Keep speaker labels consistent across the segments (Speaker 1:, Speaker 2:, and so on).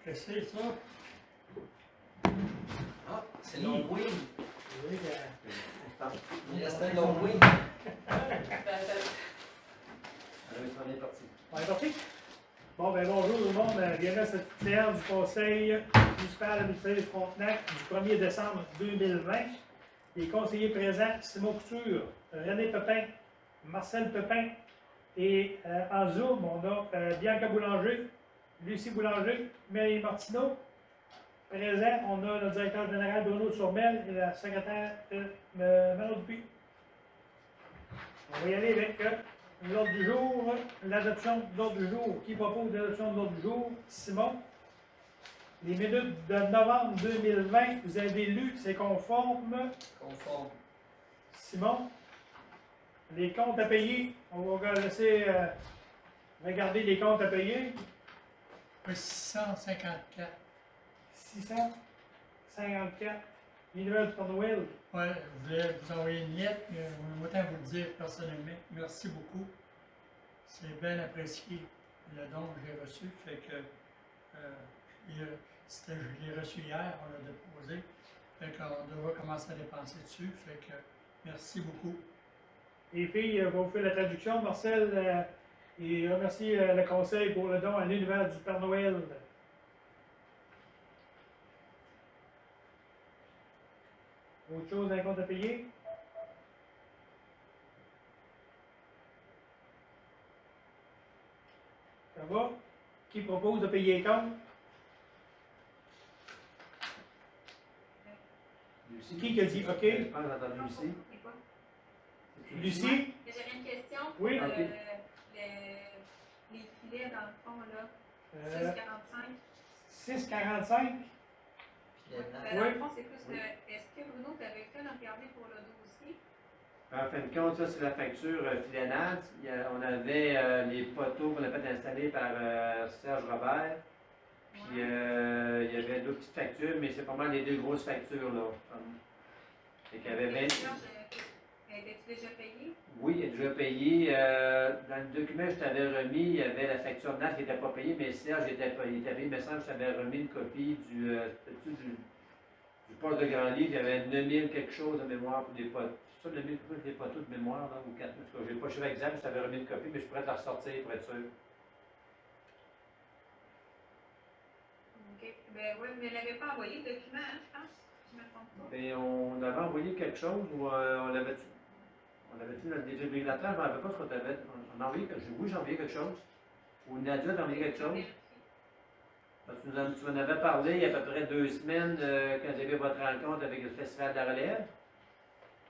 Speaker 1: Qu'est-ce que c'est ça?
Speaker 2: Ah, c'est Longwing.
Speaker 1: Oui,
Speaker 2: Il reste un Longwing.
Speaker 3: Ben,
Speaker 2: Allez, on est parti.
Speaker 1: on est parti? Bon, ben bonjour tout le monde. Bienvenue à cette séance du Conseil municipal administratif de Frontenac du 1er décembre 2020. Les conseillers présents, Simon Couture, René Pepin, Marcel Pepin et en Zoom, on a Bianca Boulanger, Lucie Boulanger, Marie Martineau. Présent, on a le directeur général Bruno Sourmel et la secrétaire Manon Dupuis. On va y aller avec l'ordre du jour, l'adoption de l'ordre du jour. Qui propose l'adoption de l'ordre du jour? Simon. Les minutes de novembre 2020, vous avez lu, c'est conforme.
Speaker 2: Conforme.
Speaker 1: Simon. Les comptes à payer, on va laisser regarder les comptes à payer.
Speaker 4: 654.
Speaker 1: 654. L'univers du Père Noël.
Speaker 4: Oui, je voulais vous envoyer une lettre, mais autant vous le dire personnellement. Merci beaucoup. C'est bien apprécié le don que j'ai reçu. Fait que je l'ai reçu hier, on l'a déposé. Fait qu'on devra commencer à dépenser dessus. Fait que merci beaucoup.
Speaker 1: Les filles vont vous faire la traduction. Marcel et remercie le conseil pour le don à l'univers du Père Noël. Autre chose d'un compte à payer? Ça va? Qui propose de payer les comptes?
Speaker 2: Lucie.
Speaker 1: Qui a dit OK?
Speaker 2: Je pense que j'ai entendu Lucie.
Speaker 3: c'est quoi?
Speaker 1: Lucie?
Speaker 3: J'avais une question.
Speaker 1: Oui.
Speaker 2: Ok.
Speaker 3: Les filets, dans le fond, là,
Speaker 1: Euh,
Speaker 3: 6,45.
Speaker 1: 6,45?
Speaker 3: Dans le fond, c'est plus est-ce que Bruno, tu avais fait le regarder pour le dossier?
Speaker 2: En fin de compte, ça c'est la facture Filenat. On avait les poteaux qu'on a fait installer par Serge Robert. Puis il y avait d'autres petites factures, mais c'est pas mal les deux grosses factures là. Fait qu'il y avait 20.
Speaker 3: Étais-tu déjà payé?
Speaker 2: Oui, il est déjà payé. Dans le document que je t'avais remis, il y avait la facture NAT qui n'était pas payée, mais Serge il était payé. Il me semble que je t'avais remis une copie du poste de grand livre. Il y avait 9000 quelque chose de mémoire pour des potes. C'est ça, 9000 pour des poteaux de mémoire, là, ou 4000. En tout cas, je n'ai pas chiffre exact, je t'avais remis une copie, mais je pourrais te la ressortir pour être sûr.
Speaker 3: OK. Ben oui, mais elle n'avait pas envoyé le document, hein, je pense. Je ne me trompe pas.
Speaker 2: Mais on avait envoyé quelque chose ou on l'avait-tu dans le défibrillateur, je ne me rappelle pas ce qu'on t'avait. On a envoyé quelque chose. Oui, j'ai envoyé quelque chose. Ou Nadia t'a envoyé quelque chose. Parce que tu m'en avais parlé il y a à peu près 2 semaines quand j'avais votre rencontre avec le Festival de la Relève.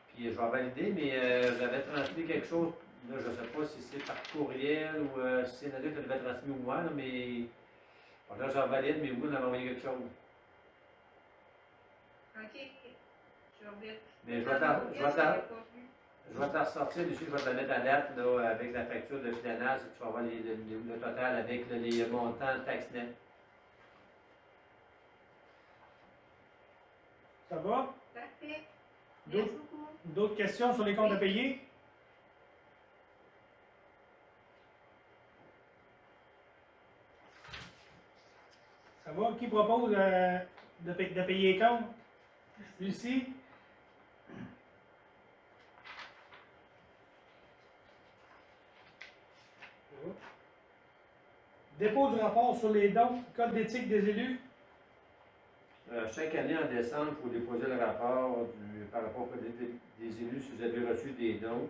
Speaker 2: Puis je vais valider, mais j'avais transmis quelque chose. Là, je ne sais pas si c'est par courriel ou si c'est Nadia qui l'avait transmis ou moi, là, mais. Bon, là, je valide, mais oui, on avait envoyé quelque chose.
Speaker 3: OK. Je vais
Speaker 2: Mais je vais te la ressortir, Lucie, je vais te la mettre à date là, avec la facture de Filanage, tu vas voir le total avec les montants tax net.
Speaker 1: Ça va?
Speaker 3: Parfait. Merci beaucoup.
Speaker 1: D'autres questions sur les comptes à payer? Ça va? Qui propose de payer les comptes? Lucie? Dépôt du rapport sur les dons, code d'éthique des élus.
Speaker 2: Chaque année, en décembre, il faut déposer le rapport par rapport au des élus si vous avez reçu des dons.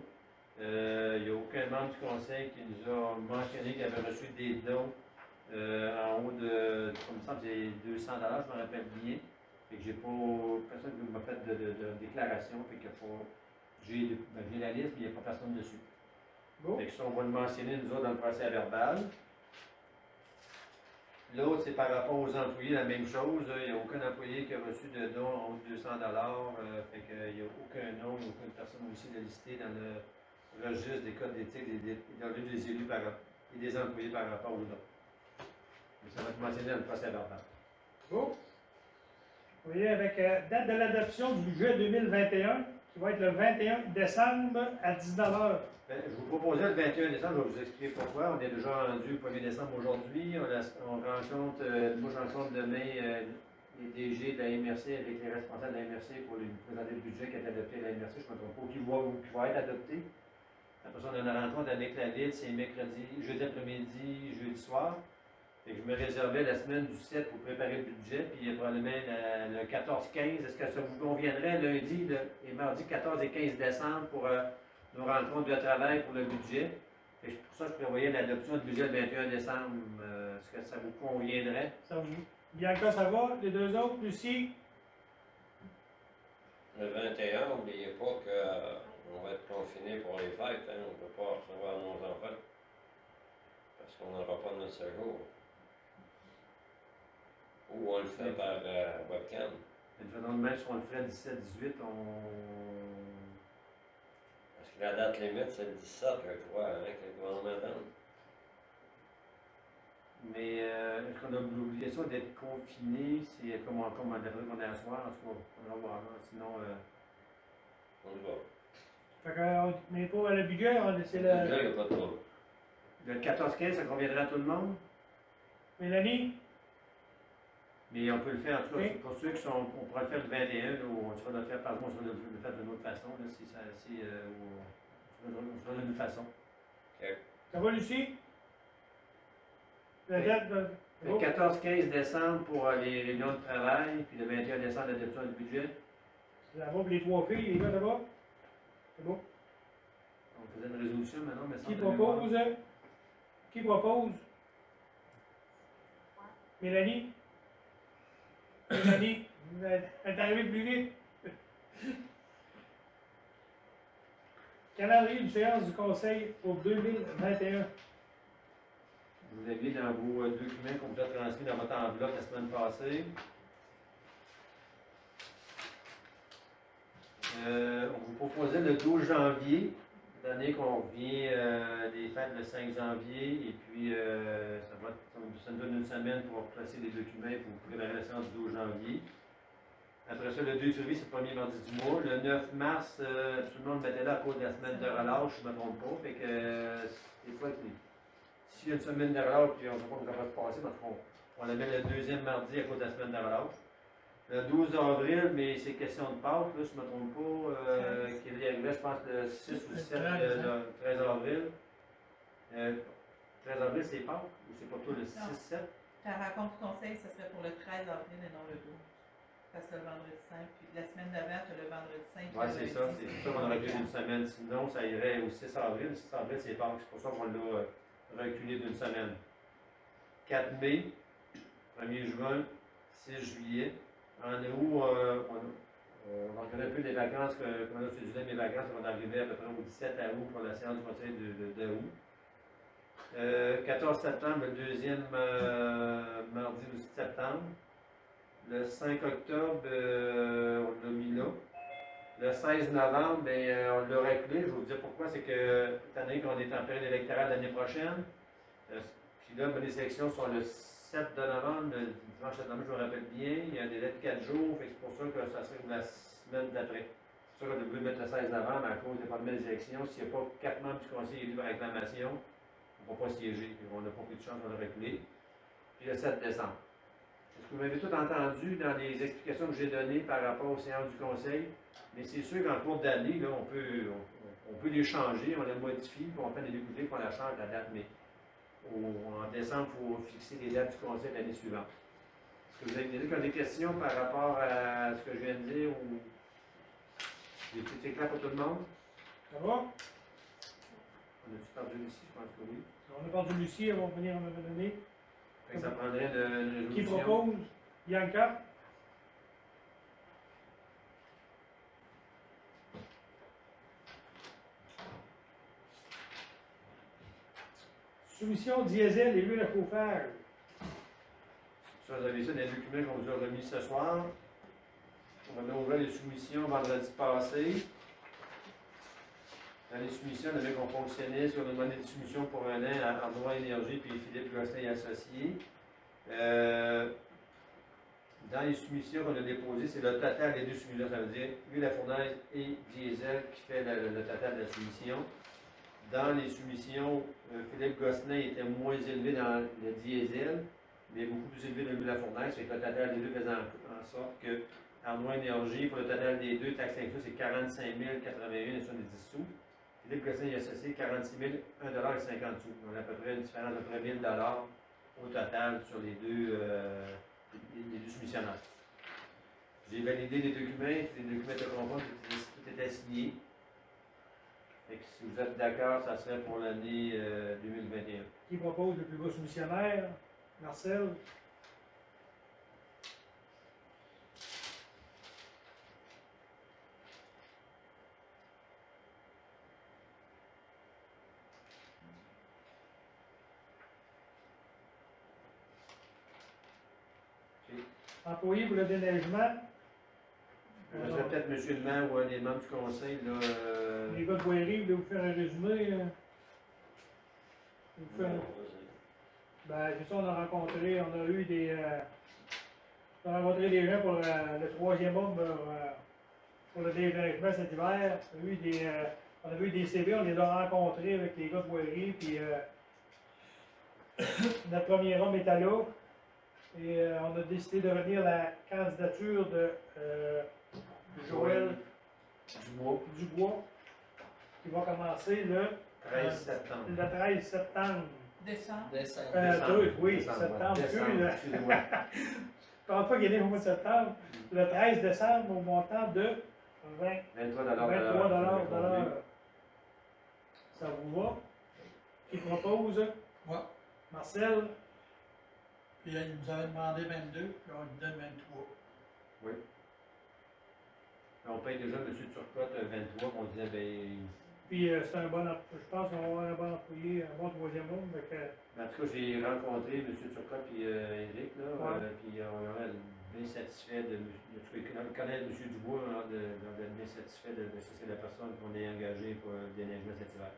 Speaker 2: Il n'y a aucun membre du conseil qui nous a mentionné qu'il avait reçu des dons en haut de, comme il me semble, c'est 200 $, je me rappelle bien. Fait que j'ai pas, personne qui m'a fait de déclaration, fait que j'ai la liste, mais il n'y a pas personne dessus.
Speaker 1: Bon.
Speaker 2: Fait que ça, on va le mentionner, nous autres, dans le procès verbal. L'autre, c'est par rapport aux employés, la même chose. Il n'y a aucun employé qui a reçu de dons en haut de 200 $. Fait qu'il n'y a aucun nom, aucune personne aussi de lister dans le registre des codes d'éthique des élus et des employés par rapport aux dons. Mais ça va être mentionné dans le procès verbal.
Speaker 1: Bon. Vous voyez, avec date de l'adoption du budget 2021, qui qui va être le 21 décembre à 19h.
Speaker 2: Ben, je vous proposais le 21 décembre, je vais vous expliquer pourquoi. On est déjà rendu le 1er décembre aujourd'hui. On rencontre, moi je rencontre demain les DG de la MRC avec les responsables de la MRC pour lui présenter le budget qui est adopté à la MRC. Je ne me trompe pas, qui va être adopté. Après ça, on a une rencontre avec la LID, c'est mercredi, jeudi après-midi, jeudi soir. Fait que je me réservais la semaine du 7 pour préparer le budget, puis probablement le 14-15. Est-ce que ça vous conviendrait lundi et mardi 14 et 15 décembre pour nos rencontres de travail pour le budget? Fait que pour ça, je prévoyais l'adoption du budget le 21 décembre. Est-ce que ça vous conviendrait?
Speaker 1: Ça vous... Bianca, ça va? Les deux autres, Lucie?
Speaker 5: Le 21, n'oubliez pas qu'on va être confiné pour les fêtes. Hein? On ne peut pas recevoir nos enfants. Parce qu'on n'aura pas notre séjour. Ou on le fait par webcam.
Speaker 2: Même si on le ferait 17-18,
Speaker 5: Parce que la date limite, c'est le 17, je crois, avec le gouvernement donne.
Speaker 2: Mais est-ce qu'on a l'obligation d'être confiné? C'est comme on devrait qu'on est à soir, en tout cas, on va voir. Sinon,
Speaker 5: On y va.
Speaker 1: Fait qu'on n'est pas à le budget, c'est
Speaker 5: Là,
Speaker 1: le...
Speaker 5: il n'y a pas de trouble.
Speaker 2: le 14-15, ça conviendrait à tout le monde?
Speaker 1: Mélanie?
Speaker 2: Mais on peut le faire, en tout cas,
Speaker 1: Oui.
Speaker 2: pour ceux qui sont, on pourrait le faire le 21, là, ou on sera le faire, par exemple, on sera le faire d'une autre façon, là, si ça, on sera d'une autre façon.
Speaker 1: Ça va, Lucie? La
Speaker 2: Oui.
Speaker 1: date de...
Speaker 2: Le 14-15 décembre pour les réunions de travail, puis le 21 décembre, l'adoption du budget.
Speaker 1: Ça va pour les trois filles, les gars, ça va? C'est bon?
Speaker 2: On faisait une résolution maintenant, mais
Speaker 1: Qui propose? Qui propose? Mélanie? Mélanie? Elle est arrivée plus vite. Calendrier de séance du Conseil pour 2021.
Speaker 2: Vous aviez dans vos documents qu'on vous a transmis dans votre enveloppe la semaine passée. On vous proposait le 12 janvier, étant donné qu'on revient des fêtes le 5 janvier, et puis ça nous donne une semaine pour placer les documents et pour préparer la séance du 12 janvier. Après ça, le 2 février, c'est le premier mardi du mois. Le 9 mars, tout le monde mettait là à cause de la semaine de relâche, je ne me trompe pas. Fait que des fois, s'il y a une semaine de relâche, puis on ne sait pas comment ça va se passer, parce qu'on la met le deuxième mardi à cause de la semaine de relâche. Le 12 avril, mais c'est question de Pâques, là, si je ne me trompe pas, qui est arrivé, je pense, le 6 ou le 7, le 13 avril. 13 avril, c'est Pâques, ou c'est pas toi le 6-7?
Speaker 6: Ta rencontre du conseil, ce serait pour le 13 avril et non le 12. Parce que le vendredi 5, puis la semaine d'avant, tu as le vendredi 5.
Speaker 2: Oui, c'est ça. C'est pour ça qu'on a reculé d'une semaine. Sinon, ça irait au 6 avril. Le 6 avril, c'est Pâques. C'est pour ça qu'on l'a reculé d'une semaine. 4 mai, 1er juin, 6 juillet. En août, on reconnaît un peu les vacances qu'on a utilisées. Mes vacances vont arriver à peu près au 17 août pour la séance du conseil de août. 14 septembre, le deuxième mardi du 6 septembre. Le 5 octobre, on l'a mis là. Le 16 novembre, on l'a reculé. Je vais vous dire pourquoi. C'est que, étant donné qu'on est en période électorale l'année prochaine, puis là, les élections sont le 7 de novembre, le dimanche 7 novembre, je me rappelle bien. Il y a un délai de 4 jours, c'est pour ça que ça serait la semaine d'après. C'est sûr qu'on a voulu mettre le 16 novembre à cause des premières élections. S'il n'y a pas 4 membres du conseil élus par acclamation, on ne va pas siéger. On n'a pas pris de chance, on l'a reculé. Puis le 7 décembre. Est-ce que vous m'avez tout entendu dans les explications que j'ai données par rapport aux séances du conseil? Mais c'est sûr qu'en cours d'année, on peut les changer, on les modifie, puis on fait des découvrir qu'on la change la date. Mais en décembre, il faut fixer les dates du conseil l'année suivante. Est-ce que vous avez des questions par rapport à ce que je viens de dire? Ou... C'est clair pour tout le monde?
Speaker 1: Ça va?
Speaker 2: On a-tu perdu Lucie? Je pense que oui.
Speaker 1: On a perdu Lucie, elle va venir à un moment donné.
Speaker 2: Fait que ça prendrait une
Speaker 1: Qui
Speaker 2: résolution.
Speaker 1: propose? Bianca? Soumission diesel et huile à chauffage.
Speaker 2: Ça, vous avez ça dans les documents qu'on vous a remis ce soir. On a ouvert les soumissions vendredi passé. Dans les soumissions, on avait qu'on fonctionnait sur une demandé de soumission pour un an à Arnois Énergie puis Philippe Gosselin et Associés. Dans dans les soumissions qu'on a déposées, c'est le total des deux soumissions. Ça veut dire huile à fournaise et diesel qui fait le total de la soumission. Dans les soumissions, Philippe Gosselin était moins élevé dans le diesel, mais beaucoup plus élevé dans l'huile à fournaise. C'est que le total des deux faisait en sorte que Arnois Énergie, pour le total des deux, taxes incluses, c'est 45 081,70 sous. Philippe Gosselin y a associé 46 001,50 $. On a à peu près une différence d'à peu près 1 000 $ au total sur les deux soumissionnaires. J'ai validé les documents étaient conformes, tout était signé. Fait que si vous êtes d'accord, ça serait pour l'année 2021.
Speaker 1: Qui propose le plus bas soumissionnaire? Marcel? Employé pour le déneigement.
Speaker 2: Je serais peut-être M. le maire ou un des membres du conseil. Là,
Speaker 1: Les gars de Boirie, vous voulez vous faire un résumé? Vous faire... Ben, c'est ça, on a rencontré, on a eu des. On a rencontré des gens pour le troisième homme pour le déneigement cet hiver. On a vu des CV, on les a rencontrés avec les gars de Boirie, puis notre premier homme était là. Et on a décidé de retenir la candidature de Joël Dubois, qui va commencer le
Speaker 2: 13 septembre.
Speaker 1: Le 13 septembre.
Speaker 6: Décembre.
Speaker 1: Oui, septembre.
Speaker 2: Excusez-moi.
Speaker 1: Je ne pense pas qu'il est né au mois de septembre. Le 13 décembre, au montant de
Speaker 2: 23
Speaker 1: $. Ça vous va? Qui propose?
Speaker 4: Moi.
Speaker 1: Marcel?
Speaker 4: Puis il nous avait demandé 22, puis on lui donne 23.
Speaker 2: Oui. On paye déjà M. Turcotte 23, on disait, ben.
Speaker 1: Puis c'est un bon employé. Je pense qu'on va avoir un bon employé, un bon troisième homme.
Speaker 2: En tout cas, j'ai rencontré M. Turcotte et Éric, là,
Speaker 1: Ouais.
Speaker 2: puis on est bien satisfait de. En tout cas, connaître M. Dubois, on est bien satisfait de ça. C'est la personne qu'on a engagée pour le déneigement cet hiver.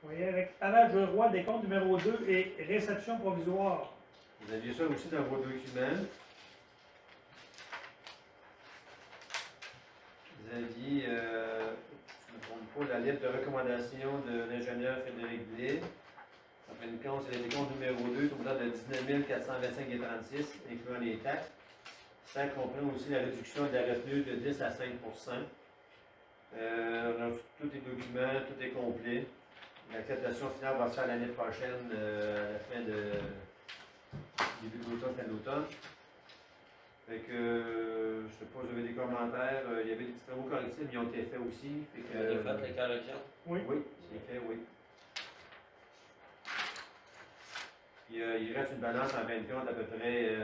Speaker 1: Vous voyez, avec Alage Roi des comptes numéro 2 et réception provisoire.
Speaker 2: Vous aviez ça aussi dans vos documents. Vous aviez, je ne me trompe pas, la lettre de recommandation de l'ingénieur Frédéric Blais. En fin de compte, c'est les comptes numéro 2, tout de 19 425,36, incluant les taxes. Ça comprend aussi la réduction de la retenue de 10 à 5 on a tous les documents, tout est complet. L'acceptation finale va se faire l'année prochaine, à la fin de début de l'automne, fin de l'automne. Fait que, je ne sais pas, vous avez des commentaires, il y avait des petits travaux correctifs, mais ils ont été faits aussi. Fait que,
Speaker 5: Vous avez fait les corrections?
Speaker 1: Oui.
Speaker 2: Oui, c'est fait, oui. Puis, il reste une balance en 20 compte à peu près,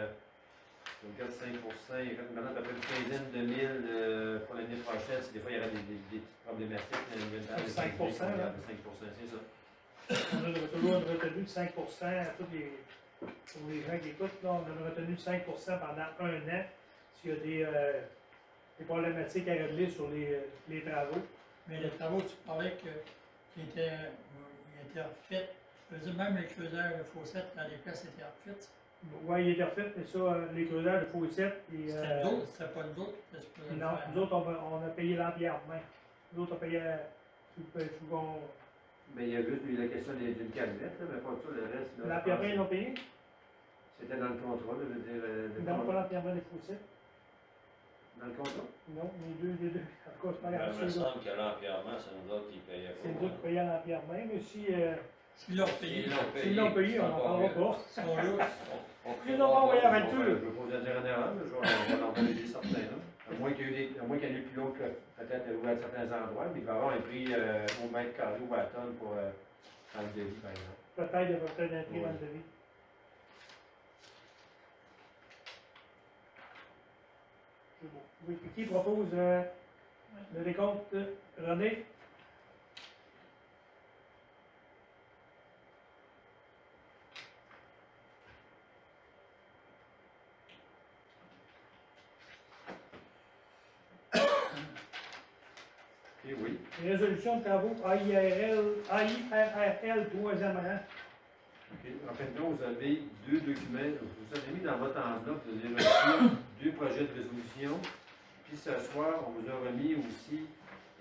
Speaker 2: je regarde 5 il reste une balance à peu près une quinzaine de mille pour l'année prochaine. Si des fois, il y aura des petites problématiques.
Speaker 1: 5 là.
Speaker 2: 5 c'est ça.
Speaker 1: On a toujours une retenue de 5 pour les gens qui écoutent. Là, on a une retenue de 5 pendant un an s'il y a des problématiques à régler sur les travaux.
Speaker 4: Mais les travaux, tu parlais qui étaient refaits. Je veux dire, même les creuseurs de fossettes, dans les pièces étaient refaites.
Speaker 1: Oui, il était refait, mais ça, les creuseurs de fossettes.
Speaker 4: C'était nous autres, c'était pas nous autres.
Speaker 1: Non, nous autres, on a payé l'entièrement. Nous autres, on payé souvent.
Speaker 2: Mais il y a juste eu la question d'une camionnette, mais pas tout le reste.
Speaker 1: L'entièrement, ils l'ont payé?
Speaker 2: C'était dans le contrat, je veux dire.
Speaker 1: Non, pas l'entièrement des fossettes.
Speaker 2: Dans le contrat?
Speaker 1: Non, les deux. En tout cas, c'est pas grave.
Speaker 5: Il me semble que l'empierrement, c'est nous autres qui payaient.
Speaker 1: C'est nous autres qui payaient l'entièrement, mais si.
Speaker 4: S'ils l'ont payé.
Speaker 1: S'ils l'ont payé, on n'en parlera pas.
Speaker 4: Ils sont là.
Speaker 1: Ils l'ont envoyé à Venture.
Speaker 2: Je ne veux pas dire en erreur, mais on va en valider certains. À moins qu'il y ait eu plus long que peut-être à certains endroits, mais il va y avoir un prix au mètre carré ou à la tonne pour dans le devis, par exemple.
Speaker 1: Peut-être, il y a peut-être un prix dans le devis. Oui, qui propose le décompte? René?
Speaker 2: Ok, oui.
Speaker 1: Résolution de travaux AIRL, troisième rang.
Speaker 2: Ok. En fait, là, vous avez deux documents. Vous avez mis dans votre enveloppe, vous avez reçu deux projets de résolution. Puis ce soir, on vous a remis aussi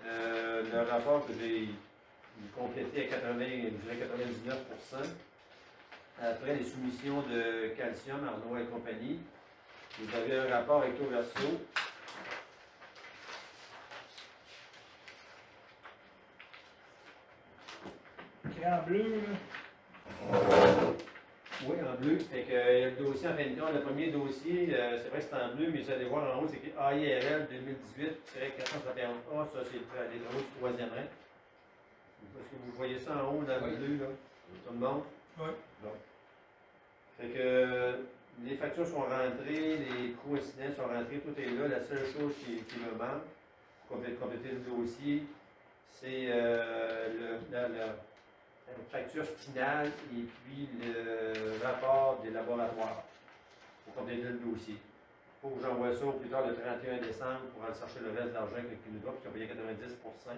Speaker 2: le rapport que j'ai complété à 99%. Après les soumissions de calcium, Arnaud et compagnie, vous avez un rapport recto verso.
Speaker 1: Écrit en bleu, là.
Speaker 2: Oui, en bleu. Fait que le dossier en fin de compte, le premier dossier, c'est vrai que c'est en bleu, mais vous allez voir en haut, c'est écrit AIRL 2018-471A, ça c'est les travaux du troisième rang. Est-ce que vous voyez ça en haut dans le bleu, là? Tout le monde?
Speaker 4: Oui.
Speaker 2: Bon. Fait que les factures sont rentrées, les coûts incidents sont rentrés, tout est là. La seule chose qui me manque pour compléter le dossier, c'est la facture finale et puis le rapport des laboratoires pour compléter le dossier. Il faut que j'envoie ça au plus tard le 31 décembre pour aller chercher le reste de l'argent qu'il nous doit, puis on paye 90%.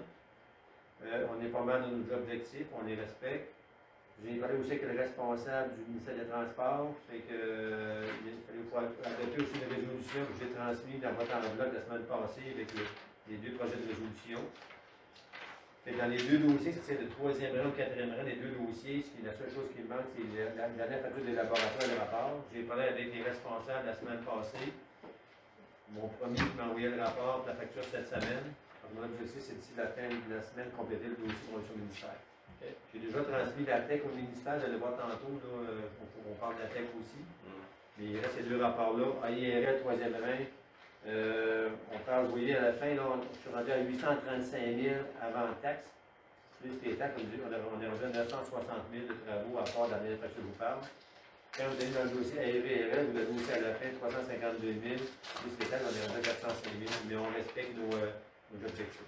Speaker 2: On est pas mal dans nos objectifs, on les respecte. J'ai parlé aussi avec le responsable du ministère des Transports, fait que il faut adopter aussi une résolution que j'ai transmise dans votre enveloppe la semaine passée avec les deux projets de résolution. Fait que dans les deux dossiers, c'est le troisième rang ou le quatrième rang des deux dossiers, la seule chose qui me manque, c'est la dernière facture des laboratoires et le rapport. J'ai parlé avec les responsables la semaine passée. Mon premier qui m'a envoyé le rapport de la facture cette semaine. Mon objectif, c'est d'ici la fin de la semaine compléter le dossier pour le ministère. Okay. J'ai déjà transmis la TEC au ministère, j'allais voir tantôt, là, on parle de la TEC aussi. Mais il reste ces deux rapports-là. AIRL, troisième rang. On parle, vous voyez, à la fin, là, je suis rendu à 835 000 avant taxe. Plus les taxes, on est rendu à 960 000 de travaux à part de la dernière facture que je vous parle. Quand vous allez dans le dossier AIRL, vous avez aussi à la fin 352 000. Plus les taxes, on est rendu à 405 000. Mais on respecte nos objectifs.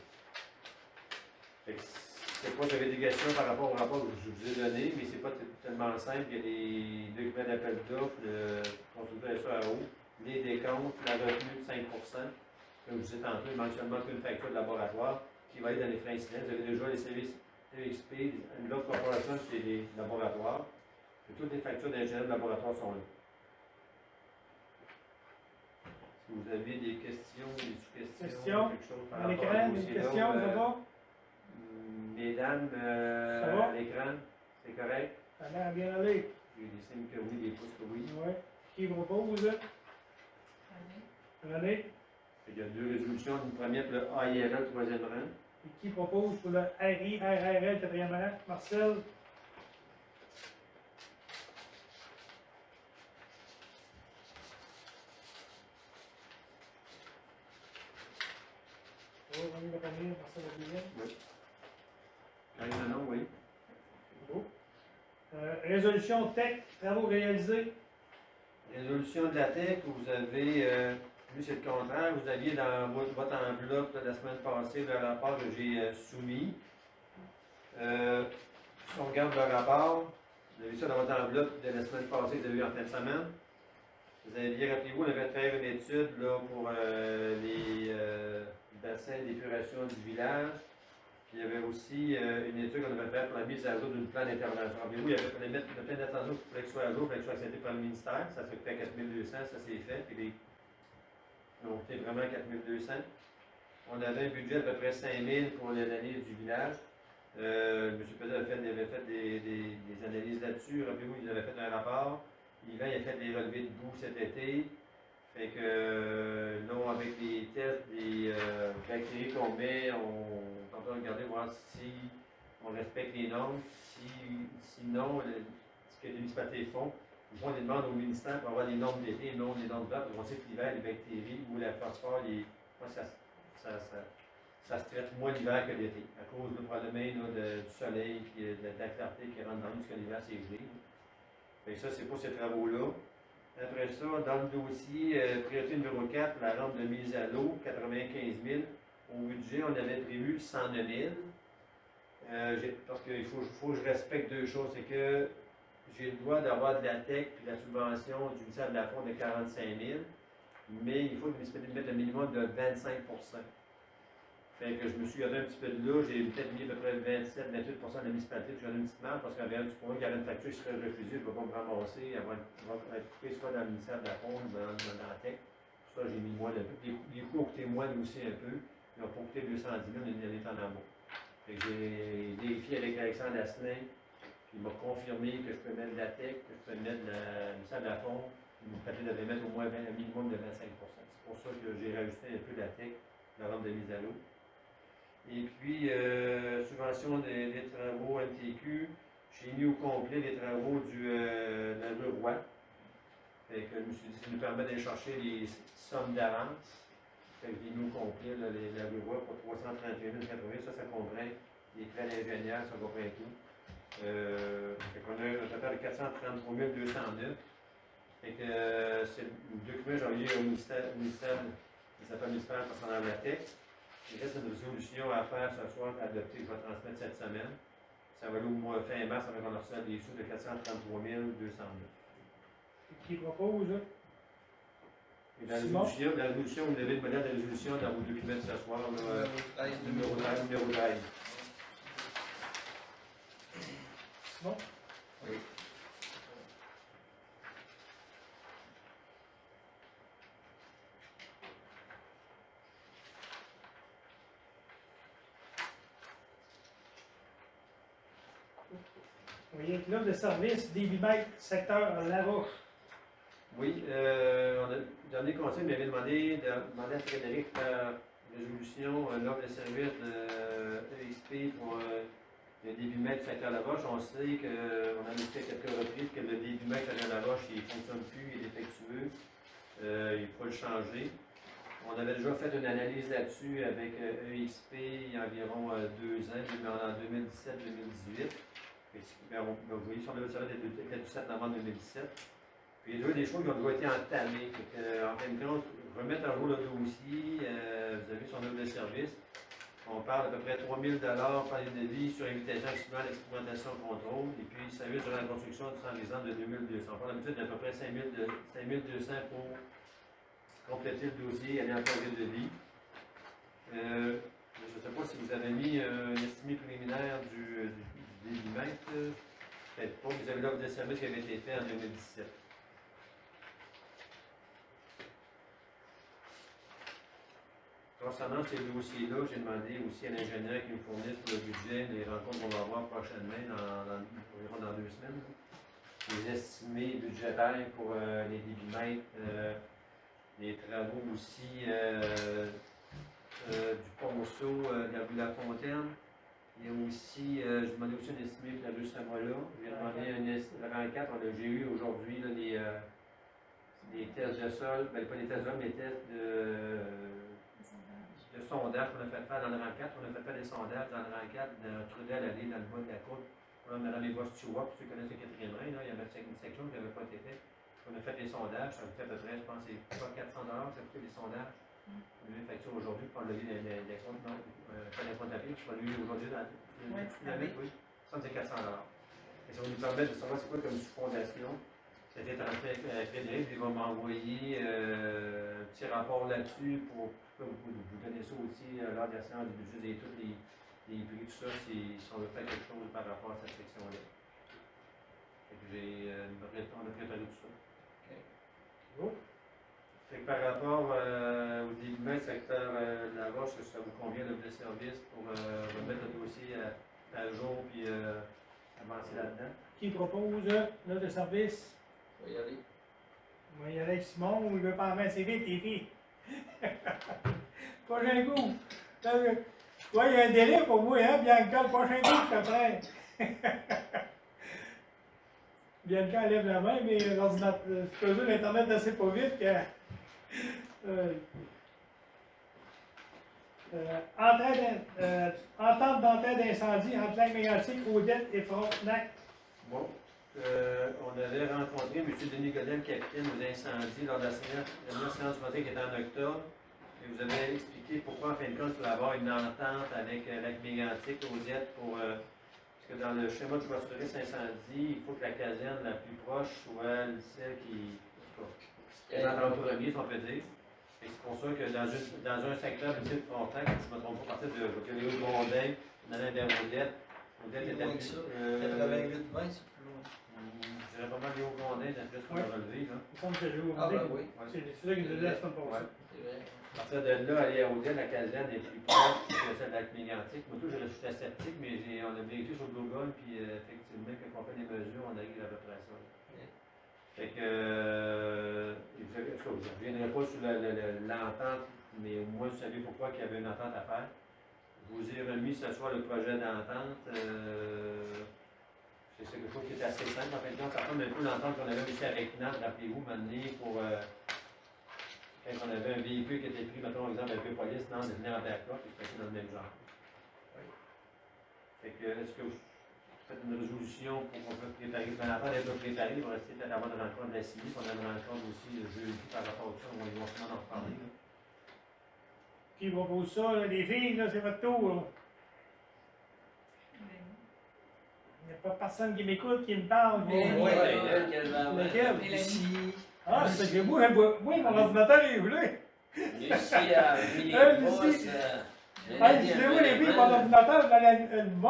Speaker 2: C'est pas j'avais des questions par rapport au rapport que je vous ai donné, mais c'est pas tellement simple. Il y a des documents d'appel d'offres, le constructeur SAO, les décomptes, la retenue de 5 comme je vous ai tantôt, il manque seulement qu'une facture de laboratoire qui va être dans les frais incidents. Vous avez déjà les services EXP, l'autre corporation, c'est les laboratoires. Et toutes les factures d'ingénieurs de laboratoire sont là. Si vous avez des questions, des sous-questions, quelque chose par rapport à
Speaker 1: des questions, ça va?
Speaker 2: Mesdames, à l'écran, c'est correct?
Speaker 1: Ça a l'air bien aller.
Speaker 2: J'ai des signes que oui, des pouces que oui.
Speaker 1: Oui. Qui propose? René.
Speaker 2: Il y a deux résolutions. Une première pour le AIRL, troisième rang.
Speaker 1: Et qui propose pour le RIRRL, quatrième rang? Marcel. Oui, René le premier, Marcel le deuxième.
Speaker 2: Oui. Non, oui.
Speaker 1: Beau. Résolution TEC, travaux réalisés.
Speaker 2: Résolution de la TEC, vous avez, lui c'est le contraire, vous aviez dans votre enveloppe la semaine passée le rapport que j'ai soumis. Si on regarde le rapport, vous avez vu ça dans votre enveloppe de la semaine passée, vous avez vu en fin de semaine. Vous aviez, rappelez-vous, on avait fait une étude là, pour les bassins d'épuration du village. Puis il y avait aussi une étude qu'on avait faite pour la mise à jour d'une plan d'intervention. Rappelez-vous, il fallait mettre le plan d'intervention pour que soit à jour, il fallait que soit accepté par le ministère. Ça s'est fait à 4200, ça s'est fait. Puis donc, c'était vraiment 4200. On avait un budget d'à peu près 5000 pour l'analyse du village. M. Pézet avait fait des analyses là-dessus. Rappelez-vous, il avait fait un rapport. Yvan, il a fait des relevés de boue cet été. Fait que, là, avec les tests, des bactéries qu'on met, on tente de regarder, voir si on respecte les normes. Sinon, ce que les municipalités font, ils font des demandes au ministère pour avoir des normes d'été, non des normes d'hiver, parce qu'on sait que l'hiver, les bactéries ou la phosphore, ça se traite moins l'hiver que l'été, à cause probablement du soleil et de la clarté qui rentre dans nous, parce que l'hiver, c'est gelé. Fait que ça, c'est pour ces travaux-là. Après ça, dans le dossier, priorité numéro 4, la rampe de mise à l'eau, 95 000. Au budget, on avait prévu 109 000. Parce qu'il faut que je respecte deux choses. C'est que j'ai le droit d'avoir de la TEC et de la subvention du ministère de la Fonds de 45 000. Mais il faut que le municipalité mette un minimum de 25 %. Fait que je me suis gardé un petit peu de là, j'ai peut-être mis à peu près 27-28% de la municipalité, puis j'en ai une petite marge parce qu'en vient du point qu'il y aurait une facture qui serait refusée, je ne vais pas me ramasser, elle va être coupée soit dans le ministère de la Faune ou dans la tech. Pour ça, j'ai mis moins un peu. Les coûts ont coûté moins aussi un peu. Ils n'ont pas coûté 210 000, une année en amont. Fait que j'ai vérifié avec Alexandre Asselin, puis il m'a confirmé que je peux mettre de la tech, que je peux mettre de la ministère de la Faune, il m'a permis de mettre au moins un minimum de 25%. C'est pour ça que j'ai rajouté un peu de la tech, la vente de mise à l'eau. Et puis, subvention des travaux MTQ, j'ai mis au complet les travaux de la rue Roy. Fait que je me suis dit, ça nous permet d'aller chercher les sommes d'avance. Fait que j'ai mis au complet la rue Roy pour 331 080. Ça comprend les frais d'ingénieur, ça comprend tout. Fait qu'on a un total de 433 209. Fait que c'est le document que j'ai envoyé au ministère des Affaires municipales concernant la tech. Il reste une résolution à faire ce soir, adoptée, que je vais transmettre cette semaine. Ça va aller au mois fin mars avec un reçoit des sous de 433 209.
Speaker 1: Qui propose?
Speaker 2: Et la résolution, vous avez le modèle de résolution dans vos documents de ce soir, numéro 13.
Speaker 1: Simon?
Speaker 5: Oui.
Speaker 1: Vous voyez que l'offre de service débitmètre secteur Laroche.
Speaker 2: Oui, le dernier conseil m'avait demandé à Frédéric de faire résolution, l'offre de service de EXP pour le débitmètre secteur Laroche. On sait qu'on a noté à quelques reprises que le débitmètre secteur Laroche il ne fonctionne plus, il est défectueux, il faut le changer. On avait déjà fait une analyse là-dessus avec EXP il y a environ 2 ans, en 2017-2018. Vous voyez, sur le service était du 7 novembre 2017. Puis il y a des choses qui ont déjà été entamées. En fin de compte, remettre à jour le dossier, vous avez son œuvre de service. On parle d'à peu près 3 000 par les devis sur invitation accident, expérimentation, contrôle. Et puis, service de la construction du centre exemple de 2200. On parle d'habitude d'à peu près 5 200 pour compléter le dossier et aller en période de devis. Je ne sais pas si vous avez mis un estimé préliminaire du débitmètre. Peut-être pas. Vous avez l'offre de service qui avait été faite en 2017. Concernant ces dossiers-là, j'ai demandé aussi à l'ingénieur qui nous fournisse pour le budget, les rencontres qu'on va avoir prochainement, environ dans 2 semaines, les estimés budgétaires pour les débitmètres, les travaux aussi du Ponceau, de la rue La Fontaine. Il y a aussi, j'ai demandé aussi un estimé pour la rue Saint-Mola. J'ai demandé le rang 4, j'ai eu aujourd'hui des tests de sol, ben, pas des tests de sol, mais des tests de sondage qu'on a fait faire dans le rang 4. On a fait faire des sondages dans le rang 4, dans Trudel, aller dans le bas de la côte. On a les bosses Stewart, pour ceux qui connaissent le 4e rang, il y avait une section qui n'avait pas été faite. On a fait des sondages, ça coûtait à peu près, je pense, c'est pas 400 $, ça coûtait des sondages. On a eu une facture aujourd'hui pour enlever les comptes, non, pas les comptes à papier, puis on l'a eu aujourd'hui dans oui, ça c'est 400 $. Et ça va nous permettre de savoir c'est quoi comme sous-fondation. Ça a été transmis à Frédéric, il va m'envoyer un petit rapport là-dessus pour vous donner ça aussi lors de la séance du budget et tous les prix, tout ça, si on veut faire quelque chose par rapport à cette section-là. On a préparé tout ça.
Speaker 1: Oh.
Speaker 2: Fait que par rapport au débitmètre secteur Laroche, ça vous convient l'offre de service pour remettre le dossier à jour puis avancer là-dedans?
Speaker 1: Qui propose l'offre de service?
Speaker 5: On va y aller.
Speaker 1: On va y aller avec Simon, ou il veut pas en mettre, c'est vite, les filles. Prochain coup. Ouais, il y a un délai pour vous, hein, Bianca, le prochain coup, je te prends. Bianca lève la main, mais l'ordinateur, l'Internet assez pas vite que. Entente d'entrée d'incendie entre Lac Mégantic, Odette et Frontenac.
Speaker 2: Bon. On avait rencontré M. Denis Godin, capitaine aux incendies, lors de la dernière séance du qui était en octobre. Et vous avez expliqué pourquoi, en fin de compte, il fallait avoir une entente avec Lac Mégantic, Odette, parce que dans le schéma de voituriste incendie, il faut que la caserne la plus proche soit celle qui est en premier, si on peut dire. C'est pour ça que dans un secteur ici de Frontenac, je ne me trompe pas, à partir de Léo-Grondin, on allait vers Odette. Odette était
Speaker 7: Moins que ça. 88-20, c'est plus loin.
Speaker 2: je dirais pas mal Léo-Grondin, d'après ce qu'on a relevé. Là.
Speaker 1: Il me semble que j'ai oublié.
Speaker 7: Ah, ben oui.
Speaker 1: C'est ça qu'il nous a dit la semaine passée.
Speaker 2: Ouais.
Speaker 7: C'est vrai.
Speaker 2: À partir de là, aller à Odette, la caserne est plus proche que celle de la clinique antique. Moi, tout, je suis sceptique, mais on a vécu sur Google, puis effectivement, quand on fait les mesures, on arrive à peu près à ça. Fait que, je ne reviendrai pas sur l'entente, mais au moins, vous savez pourquoi il y avait une entente à faire. Je vous ai remis ce soir le projet d'entente. C'est quelque chose qui est assez simple. En fait, ça ressemble un peu l'entente qu'on avait aussi avec Nantes, rappelez-vous, maintenant, pour quand on avait un véhicule qui était pris, mettons, exemple, avec le police, Nantes, venir en backup, et c'était dans le même genre.
Speaker 7: Oui.
Speaker 2: Fait que, est-ce que vous faites une résolution pour qu'on peut préparer? L'entente est pas préparée, il va rester peut-être avant de rencontre de la CIVI, puis on a une rencontre aussi le jeudi par rapport à ça, on va sûrement en reparler. Là.
Speaker 1: Qui propose ça, là, les filles, là, c'est votre tour. Là. Il n'y a pas personne qui m'écoute, qui me parle.
Speaker 6: Mais-
Speaker 7: Ouais,
Speaker 1: Lequel?
Speaker 6: Mélanie.
Speaker 1: Ah, c'est que moi, mon ordinateur est roulé.
Speaker 5: Lucie a mis
Speaker 1: Hey,
Speaker 5: les
Speaker 1: Lucie.
Speaker 5: postes.
Speaker 1: Hey, je l'ai vu, les filles, mon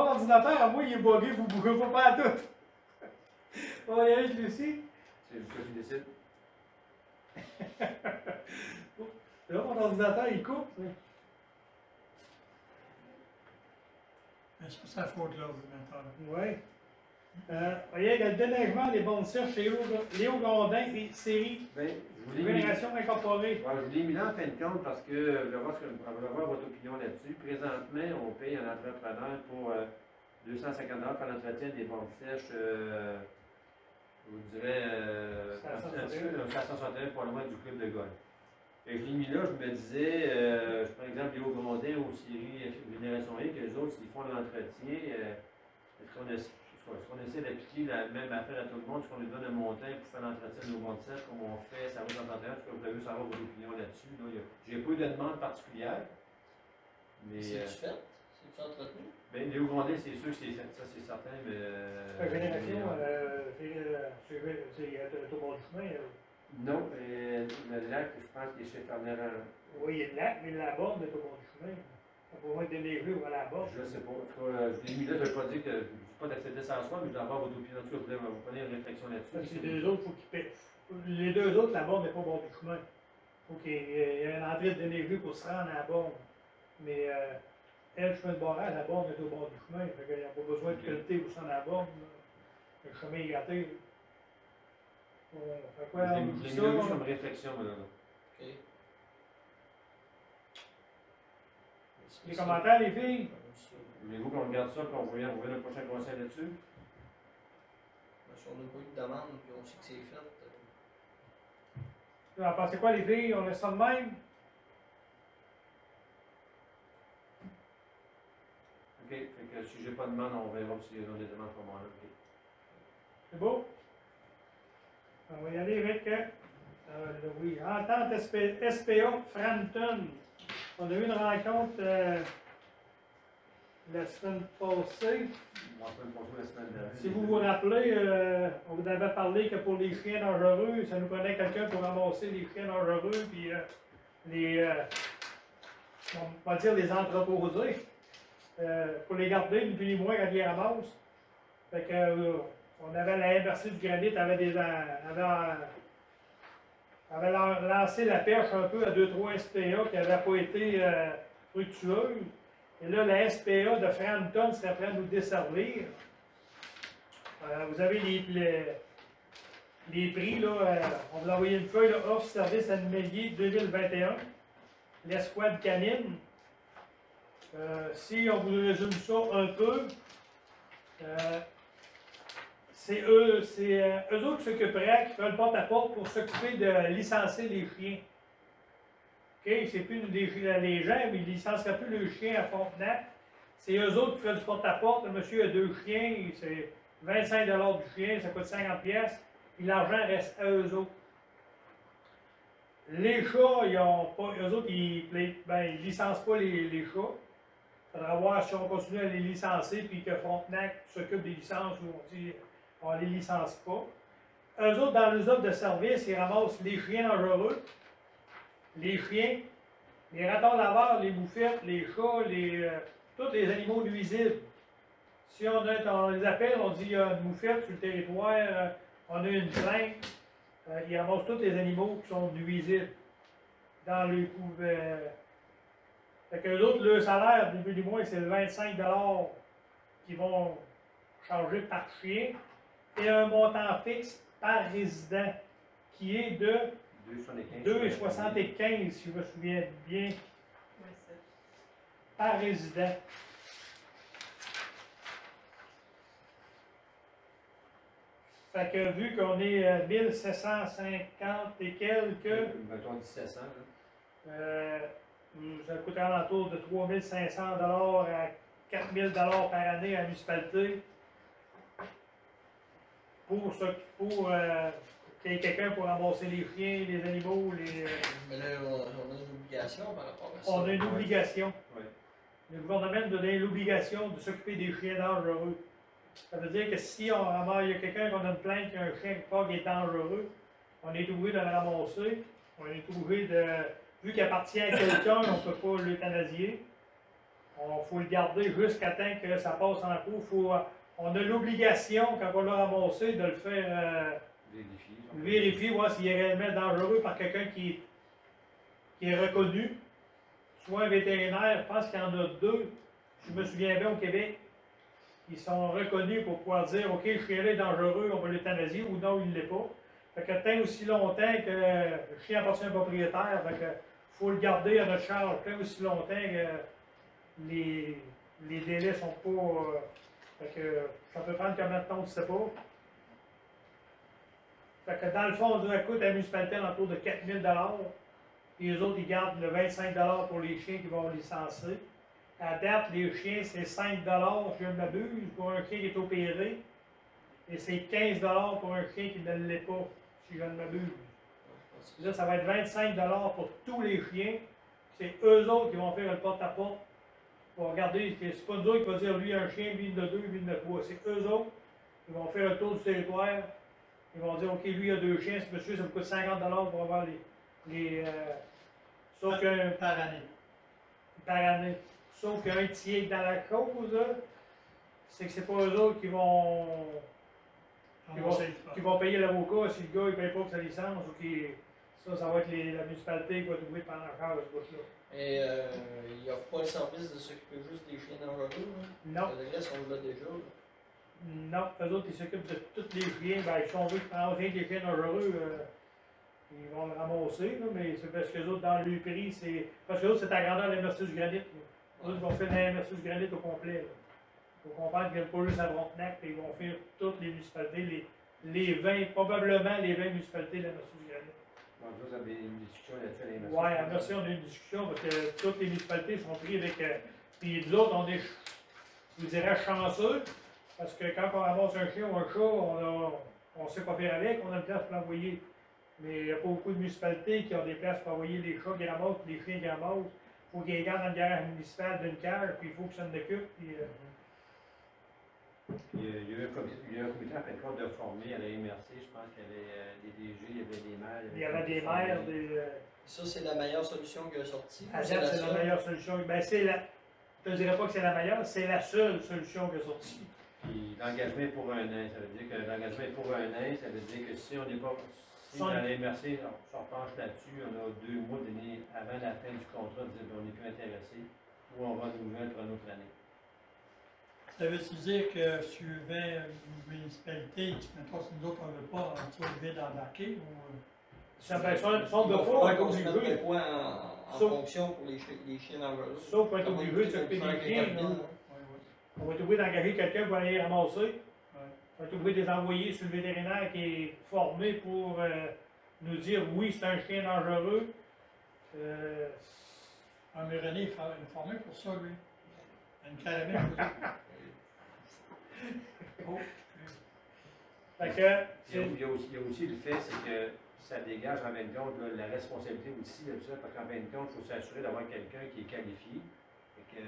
Speaker 1: ordinateur, à moi, il est bugué, vous ne bougez pas à tout. On va y aller, Lucie.
Speaker 2: C'est juste que tu décides.
Speaker 1: Là, mon ordinateur, il coupe.
Speaker 4: Est-ce que ça faute de l'ordinateur?
Speaker 1: Oui. Voyez, il y a le déneigement des bandes sèches chez Léo Grondin et série
Speaker 2: Ben, je vous l'ai mis.
Speaker 1: Génération incorporée.
Speaker 2: Ouais, je vous l'ai mis là en fin de compte parce que je vais voir votre opinion là-dessus. Présentement, on paye un entrepreneur pour 250 $ pour l'entretien des bandes sèches, je vous dirais, 561 pas loin du club de golf. Et je l'ai mis là, je me disais, je prends l'exemple Léo Grondin ou Syrie Génération Y, que les autres, s'ils font l'entretien, est-ce qu'on essaie d'appliquer la même affaire à tout le monde, est-ce qu'on lui donne un montant pour faire l'entretien de nos bandes sèches, comme on fait, ça va dans 31, est-ce que vous avez savoir votre opinion là-dessus? Là, j'ai pas eu de demande particulière, mais...
Speaker 7: C'est-tu fait? C'est-tu entretenu?
Speaker 2: Ben, Léo Grondin, c'est sûr que c'est fait, ça c'est certain, mais...
Speaker 1: Génération, c'est au bord du chemin.
Speaker 2: Non, le lac, je pense qu'il est chez Fernand.
Speaker 1: Oui, il y a le lac, mais la borne est au bord du chemin. Ça pourrait être déneigé ou à la borne.
Speaker 2: Je ne sais pas. En tout cas, je l'ai mis là, je ne veux pas dire que je ne veux pas d'accepter ça en soi, mais je dois avoir votre opinion là-dessus. Je voulais vous prenez une réflexion là-dessus.
Speaker 1: Parce que les deux autres, il faut qu'ils paient. Les deux autres, la borne n'est pas au bord du chemin. Il faut qu'il y ait une entrée de déneigé pour se rendre à la borne. Mais elle, je fais le barrage, la borne est au bord du chemin. Fait qu'il n'y a pas besoin de qualité pour se rendre à la borne. Là. Le chemin est gratté. Bon, fait quoi, on dit
Speaker 2: Je
Speaker 1: ça?
Speaker 2: l'ai mis là comme réflexion, là.
Speaker 7: Ok.
Speaker 1: Les commentaires, les filles?
Speaker 2: Voulez-vous qu'on regarde ça, qu'on revienne le prochain conseil là-dessus?
Speaker 7: Si on n'a pas eu de demande, puis on sait que c'est fait.
Speaker 1: Vous en pensez quoi, les filles? On laisse ça de même?
Speaker 2: OK. Fait que si j'ai pas de demande, on verra s'il y a des demandes pour moi là. OK.
Speaker 1: C'est beau? On va y aller avec, oui, entente SPA Frampton. On a eu une rencontre la semaine passée.
Speaker 2: On va faire une pause la semaine dernière.
Speaker 1: Si vous vous rappelez, on vous avait parlé que pour les chiens dangereux, ça nous prenait quelqu'un pour ramasser les chiens dangereux, puis on va dire les entreposer, pour les garder, ni plus ni moins quand ils les ramassent. Fait que, on avait la MRC du Granit, avait lancé la perche un peu à 2-3 SPA qui n'avaient pas été fructueuses. Et là, la SPA de Frampton serait prête à nous desservir. Vous avez les prix, là, on vous a envoyé une feuille, là, offre service animalier 2021, l'escouade canine. Si on vous résume ça un peu, c'est eux autres qui s'occuperaient, qui font le porte-à-porte pour s'occuper de licencier les chiens. OK? C'est plus les gens, mais ils ne licencieraient plus le chien à Frontenac. C'est eux autres qui font du porte-à-porte. Le monsieur a 2 chiens, c'est 25 $ du chien, ça coûte 50 $. Puis l'argent reste à eux autres. Les chats, eux autres, ils licencient pas les chats. Il faudra voir si on continue à les licencier, puis que Frontenac s'occupe des licences, ou on dit on ne les licencie pas. Eux autres, dans les offres de service, ils ramassent les chiens dangereux, les chiens, les ratons laveurs, les moufettes, les chats, tous les animaux nuisibles. Si on les appelle, on dit il y a une moufette sur le territoire, on a une plainte, ils ramassent tous les animaux qui sont nuisibles dans le couvert. Fait que l'autre, le salaire, début du mois, c'est le 25 qu'ils vont charger par chien et un montant fixe par résident qui est de 2,75 si je me souviens bien,
Speaker 6: Oui, c'est.
Speaker 1: par résident. Fait que vu qu'on est à 1750 et quelques,
Speaker 2: Mettons 1700, là.
Speaker 1: ça coûte alentour de 3500 à 4000 par année à la municipalité pour qu'il y ait quelqu'un pour ramasser les chiens, les animaux,
Speaker 7: Mais là, on a une obligation par rapport à ça.
Speaker 1: On a une obligation.
Speaker 2: Oui.
Speaker 1: Le gouvernement nous donne l'obligation de s'occuper des chiens dangereux. Ça veut dire que si on ramasse, il y a quelqu'un qu'on a une plainte qu'il y a un chien quelque part qui est dangereux, on est obligé de le ramasser. On est obligé de. Vu qu'il appartient à quelqu'un, on ne peut pas l'euthanasier. Il faut le garder jusqu'à temps que ça passe en cours. On a l'obligation, quand on l'a ramassé, de le faire vérifier, voir s'il est réellement dangereux par quelqu'un qui est reconnu. Soit un vétérinaire, je pense qu'il y en a deux, je me souviens bien au Québec, ils sont reconnus pour pouvoir dire OK, le chien-là est dangereux, on va l'euthanasier ou non, il ne l'est pas. Fait que tant aussi longtemps que le chien appartient à un propriétaire, fait que faut le garder à notre charge, tant aussi longtemps que les délais sont pas. Fait que ça peut prendre combien de temps, on ne sait pas. Fait que dans le fond, on dit écoute, à la municipalité, autour de 4000 et les autres, ils gardent le 25 pour les chiens qui vont licencier. À date, les chiens, c'est 5 si je ne m'abuse, pour un chien qui est opéré. Et c'est 15 pour un chien qui ne l'est pas, si je ne m'abuse. Là, ça va être 25 pour tous les chiens. C'est eux autres qui vont faire le porte-à-porte. Pour regarder, c'est pas nous autres qui vont dire lui un chien, lui il en a deux, lui il en a trois. C'est eux autres qui vont faire le tour du territoire. Ils vont dire OK, lui il a deux chiens, ce monsieur, ça me coûte 50 pour avoir sauf qu'un.
Speaker 4: Par année.
Speaker 1: Par année. Sauf qu'un tiers dans la cause, c'est que c'est pas eux autres qui vont payer l'avocat si le gars ne paye pas pour sa licence ou ça va être la municipalité qui va trouver pendant la charge ce bout-là.
Speaker 7: Et il n'offre pas le service de s'occuper juste des chiens dangereux. Hein?
Speaker 1: Non.
Speaker 7: Le reste, on l'a déjà. Là.
Speaker 1: Non, eux autres, ils s'occupent de tous les chiens. Ben, si on veut prendre des chiens dangereux, ils vont le ramasser, là, mais c'est parce que les autres, dans le prix, c'est. Parce que les autres, c'est à grandeur de la MRC du Granit. Les autres, ils vont faire la MRC du Granit au complet. Il faut comprendre qu'ils ne viennent pas juste à Frontenac, ils vont faire toutes les municipalités, les 20, probablement les 20 municipalités de la MRC du Granit.
Speaker 2: Donc, vous avez une discussion là-dessus à l'MRC?
Speaker 1: Oui, à la MRC, on a une discussion parce que toutes les municipalités sont prises avec. Puis nous autres, on est, je vous dirais, chanceux. Parce que quand on ramasse un chien ou un chat, on ne sait pas faire avec, on a une place pour l'envoyer. Mais il n'y a pas beaucoup de municipalités qui ont des places pour envoyer les chats qui ramassent, les chiens qui ramassent. Il faut qu'ils les gardent dans le garage municipal d'une cage, puis il faut qu'ils s'en occupent. Puis,
Speaker 2: il y a eu un comité en fin de compte de former à la MRC, je pense qu'il y avait des DG, il y avait des maires.
Speaker 1: il y avait des maires, des.
Speaker 7: Ça, c'est la meilleure solution qui est sortie.
Speaker 1: À date, c'est la meilleure solution. Ben, je ne te dirais pas que c'est la meilleure, c'est la seule solution qui est sortie.
Speaker 2: Puis l'engagement est pour un an, ça veut dire que l'engagement est pour un an, ça veut dire que si on n'est pas. Si dans la MRC, on se repenche là-dessus, on a 2 mois donné avant la fin du contrat de dire qu'on n'est plus intéressé, ou on va nous pour une autre année.
Speaker 4: Ça veut-tu dire que suivant une municipalité, mettons, si nous autres on ne veut pas, on est obligé d'embarquer ou.
Speaker 1: Ça fait son de
Speaker 7: Il
Speaker 1: fois,
Speaker 7: qu'on se mette
Speaker 1: obligé.
Speaker 7: des points en fonction pour les chiens dangereux.
Speaker 1: Sauf qu'on est obligé de s'occuper des chiens. On va être obligé d'engager quelqu'un pour aller les ramasser. On va être obligé de les envoyer sur le vétérinaire qui est formé pour nous dire oui, c'est un chien dangereux.
Speaker 4: Ah, mais René est formé pour ça, lui. Une caramel. Oh.
Speaker 1: Fait que,
Speaker 2: Il y a aussi le fait, c'est que ça dégage en fin de compte là, la responsabilité aussi de ça, parce qu'en fin de compte, il faut s'assurer d'avoir quelqu'un qui est qualifié. Et que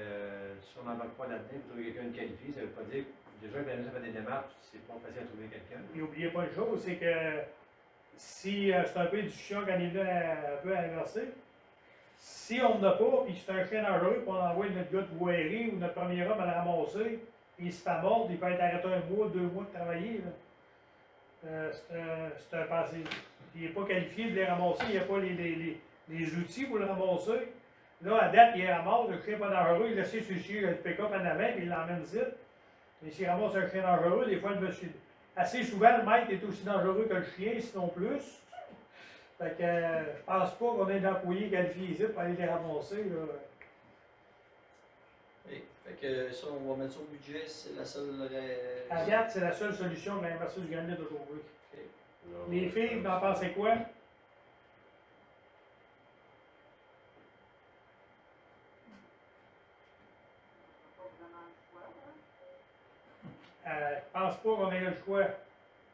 Speaker 2: si on n'embarque pas là-dedans, il faut trouver quelqu'un de qualifié, ça ne veut pas dire que déjà que ça fait des démarches, c'est pas facile à trouver quelqu'un.
Speaker 1: et n'oubliez pas une chose, c'est que si c'est un peu une discussion qu'on est venu un peu à inverser, Si on n'a pas, puis c'est un chien dangereux, puis on envoie notre gars de voirie ou notre premier homme à le ramasser, puis il se fait mordre, il peut être arrêté 1 mois, 2 mois de travailler. C'est un passé. Il n'est pas qualifié de les ramasser, il n'a pas les outils pour le ramasser. Là, à date, il ramasse, le chien pas dangereux, il laisse sur le chien, le pick-up en avant, puis il l'emmène ici. Et s'il ramasse un chien dangereux, des fois, le monsieur. Assez souvent, le maître est aussi dangereux que le chien, sinon plus. Fait que je pense pas qu'on ait d'employés qualifiés ici pour aller les ramasser. Là.
Speaker 7: Oui. Fait que ça, on va mettre ça au budget, c'est la seule.
Speaker 1: À date, c'est la seule solution que l'Université du Granit a trouvée.
Speaker 5: Non,
Speaker 1: Les filles, vous en pensez quoi? Je pense pas qu'on ait le choix.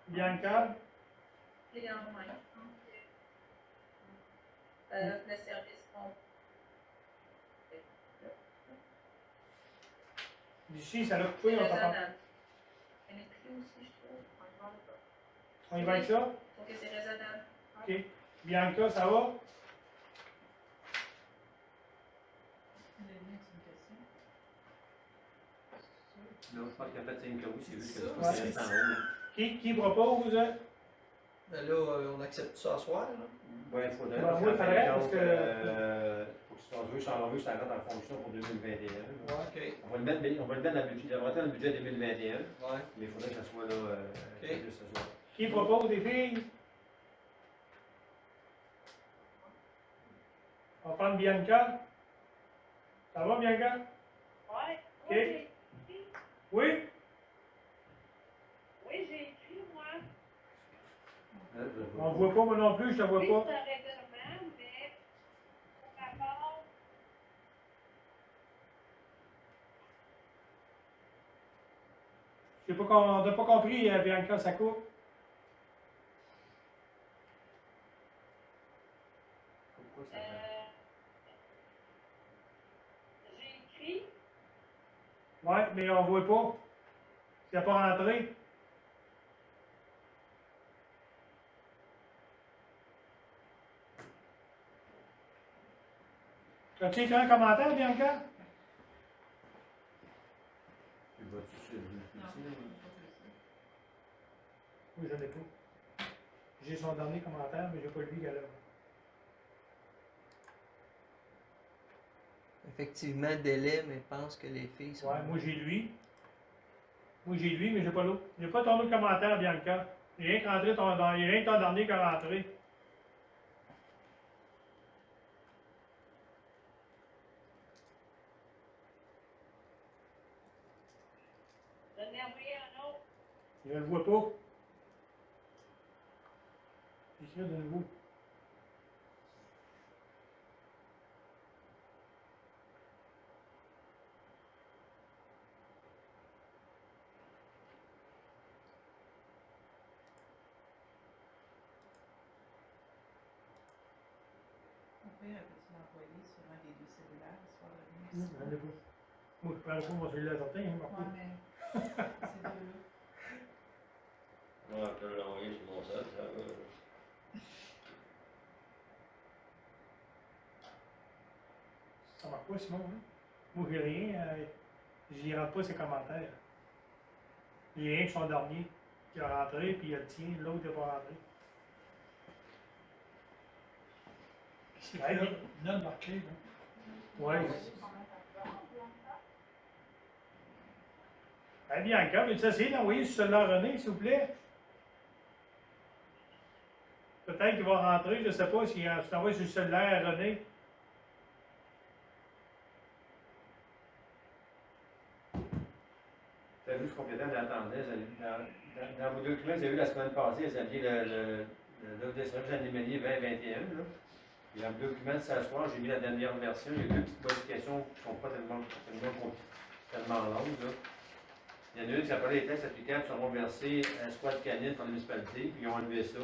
Speaker 1: Bianca?
Speaker 3: C'est en moins. Le service
Speaker 1: D'ici, ça l'a coupé, on t'entend.
Speaker 3: raisonnable. Elle est plus aussi, je trouve.
Speaker 1: On y va avec ça?
Speaker 3: Je trouve que c'est raisonnable.
Speaker 1: OK. Bianca, ça va?
Speaker 2: Non, je pense qu'il a fait 5 euros, c'est juste que
Speaker 6: Ça,
Speaker 2: c'est
Speaker 7: c'est
Speaker 2: resté en haut.
Speaker 1: Qui propose?
Speaker 7: Ben là, on accepte ça à soir, là.
Speaker 2: Ouais, il faudrait.
Speaker 1: Ouais,
Speaker 2: parce
Speaker 1: moi, il
Speaker 2: qu'en fin
Speaker 1: faudrait,
Speaker 2: de
Speaker 1: parce
Speaker 2: compte,
Speaker 1: que-
Speaker 2: faut que si on veut, ça rentre en fonction pour 2021. là.
Speaker 7: OK.
Speaker 2: On va le mettre, on va le mettre dans le budget, il devrait être dans le budget 2021,
Speaker 7: Ouais.
Speaker 2: mais il faudrait que ça soit là,
Speaker 7: Ok.
Speaker 2: de ce soir.
Speaker 1: Qui propose des filles? On va prendre Bianca. Ça va, Bianca?
Speaker 8: Ouais.
Speaker 1: Ok.
Speaker 8: Oui,
Speaker 1: Oui?
Speaker 8: j'ai écrit, moi.
Speaker 1: On ne voit pas, moi non plus, je te vois
Speaker 8: Oui,
Speaker 1: pas.
Speaker 8: c'est un règlement, mais par rapport.
Speaker 1: Je sais pas on n'a pas compris, Bianca, ça coupe.
Speaker 2: Pourquoi ça fait?
Speaker 8: J'ai écrit.
Speaker 1: Ouais, mais on ne voit pas. Il n'a pas rentré. As-tu écrit un commentaire, Bianca?
Speaker 2: Tu vas-tu sur le
Speaker 6: Non,
Speaker 2: petit, là?
Speaker 1: Oui, je n'ai pas. J'ai son dernier commentaire, mais je n'ai pas lu qu'elle a.
Speaker 7: Effectivement, délai, mais je pense que les filles sont.
Speaker 1: Ouais, moi j'ai lui. Moi j'ai lui, mais j'ai pas l'autre. J'ai pas ton autre commentaire, Bianca. J'ai rien que rentré il y a rien que ton dernier qui est rentré.
Speaker 8: J'en ai envoyé un autre.
Speaker 1: Je le vois pas. J'écris de nouveau.
Speaker 6: Mon père avait-tu envoyé sur un des deux cellulaires, soit le
Speaker 1: J'en ai pas. Moi, je prends pas mon cellulaire certain, hein, Marco.
Speaker 6: Ouais, mais c'est deux-là.
Speaker 5: Ouais, je peux l'envoyer sur mon site, ça va.
Speaker 1: Ça marche pas, Simon, hein? Moi, j'ai rien. J'y rentre pas ses commentaires. J'ai rien que son dernier qui a rentré, puis il y a le tien, l'autre n'est pas rentré.
Speaker 4: C'est
Speaker 1: Ouais,
Speaker 4: là, là, marqué, là.
Speaker 1: Ouais. Eh bien, Bianca, veux-tu essayer d'envoyer sur celui-là René, s'il vous plaît? Peut-être qu'il va rentrer, je ne sais pas si tu t'envoies sur celui-là René.
Speaker 2: T'as vu ce complétant d'attendait, dans vos documents, vous avez vu la semaine passée, vous aviez l'offre de service anémanie 2021, là. Et dans le document de s'asseoir, j'ai mis la dernière version, il y a deux petites modifications qui ne sont pas tellement longues, là. Il y en a une qui s'appelait les tests applicables seront versés à squad canine par la municipalité, puis ils ont enlevé ça.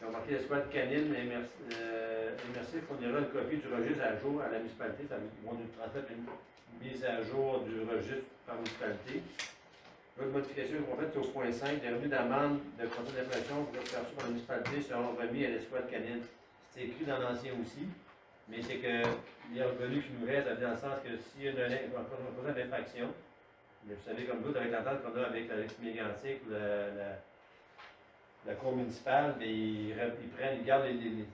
Speaker 2: Ils ont marqué la squad canine, MRC fournira une copie du registre à jour à la municipalité, ils vont nous transmettre une mise à jour du registre par la municipalité. L'autre modification qu'on fait, c'est au point 5, les revenus d'amende de contrat d'infraction pour être perçus par la municipalité seront remis à l'escouade canine. C'est écrit dans l'ancien aussi. Mais c'est que les revenus qui nous restent, ça veut dire dans le sens que s'il y a une infraction, vous savez, comme vous, avec l'entente qu'on a avec la Mégantic ou la cour municipale, mais ils gardent les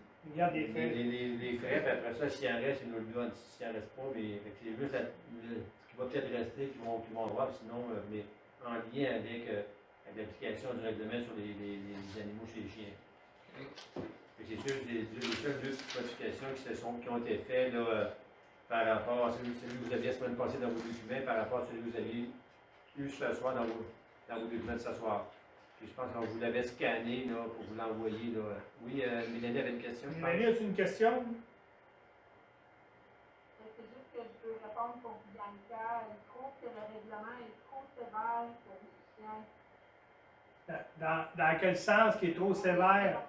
Speaker 2: frais, puis après ça, s'il en reste, ils nous le donnent. S'il en reste pas, mais c'est juste ce qui va peut-être rester qui vont voir, sinon, mais en lien avec l'application du règlement sur les animaux chez les chiens. C'est sûr, les seules deux modifications qui ont été faites là, par rapport à celui que vous aviez la semaine passée dans vos documents, par rapport à celui que vous aviez eu ce soir dans vos documents de ce soir. Puis je pense qu'on vous l'avait scanné là, pour vous l'envoyer. Oui, Mélanie avait une question.
Speaker 1: Mélanie, as-tu une question?
Speaker 8: C'est juste que je peux répondre pour Bianca. Elle trouve que le règlement est trop sévère pour les chiens.
Speaker 1: Dans quel sens qui est trop sévère?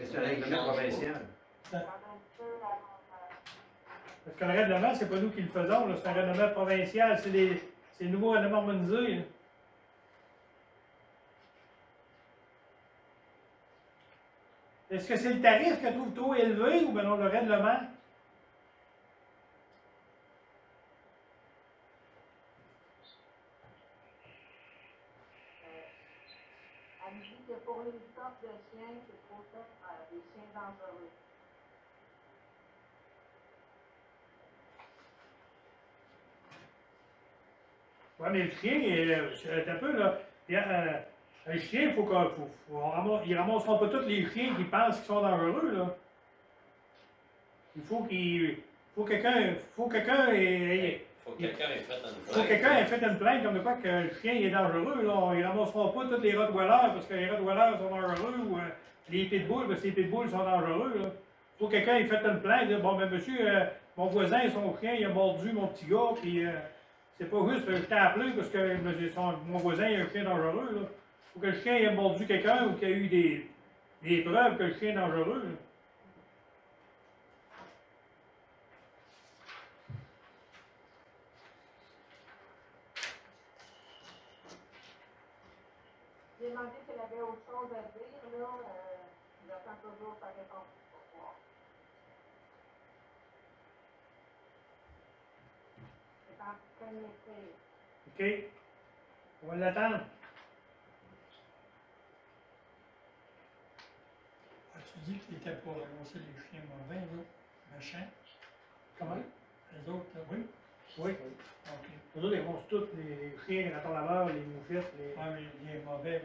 Speaker 2: C'est un règlement provincial.
Speaker 1: Parce que le règlement, c'est pas nous qui le faisons, c'est un règlement provincial, c'est le nouveau règlement harmonisé. Là. Est-ce que c'est le tarif que trouve trop élevé ou bien non le règlement?
Speaker 8: Elle me dit que pour les sortes de chiens, c'est trop fait des chiens dangereux.
Speaker 1: Oui, mais le chien, un peu là. Un chien, ils ramasseront pas tous les chiens qui pensent qu'ils sont dangereux, là. Il faut que quelqu'un ait fait une plainte comme de quoi que le chien est dangereux, là. Ils ramasseront pas tous les rottweilers parce que les rottweilers sont dangereux ou les pitbulls parce que les pitbulls sont dangereux, là. Il faut que quelqu'un ait fait une plainte, dire, bon, ben monsieur, mon voisin, son chien, il a mordu mon petit gars, puis c'est pas juste que je t'ai appelé parce que mon voisin, il a un chien dangereux, là. Faut que le chien ait mordu quelqu'un ou qu'il y a eu des preuves que le chien est dangereux. Là.
Speaker 8: J'ai demandé si elle avait autre chose à dire, là. J'attends toujours sa réponse pour voir. C'est en train de m'écrire.
Speaker 1: OK. On va l'attendre.
Speaker 4: As-tu dit qu'il était pour annoncer les chiens mauvais, là? Machin?
Speaker 1: Comment?
Speaker 4: Les autres, oui?
Speaker 1: Oui.
Speaker 4: OK.
Speaker 1: Les autres, ils ramassent tous, les chiens, les ratons laveurs, les mouchettes,
Speaker 4: Ah, mais les mauvais,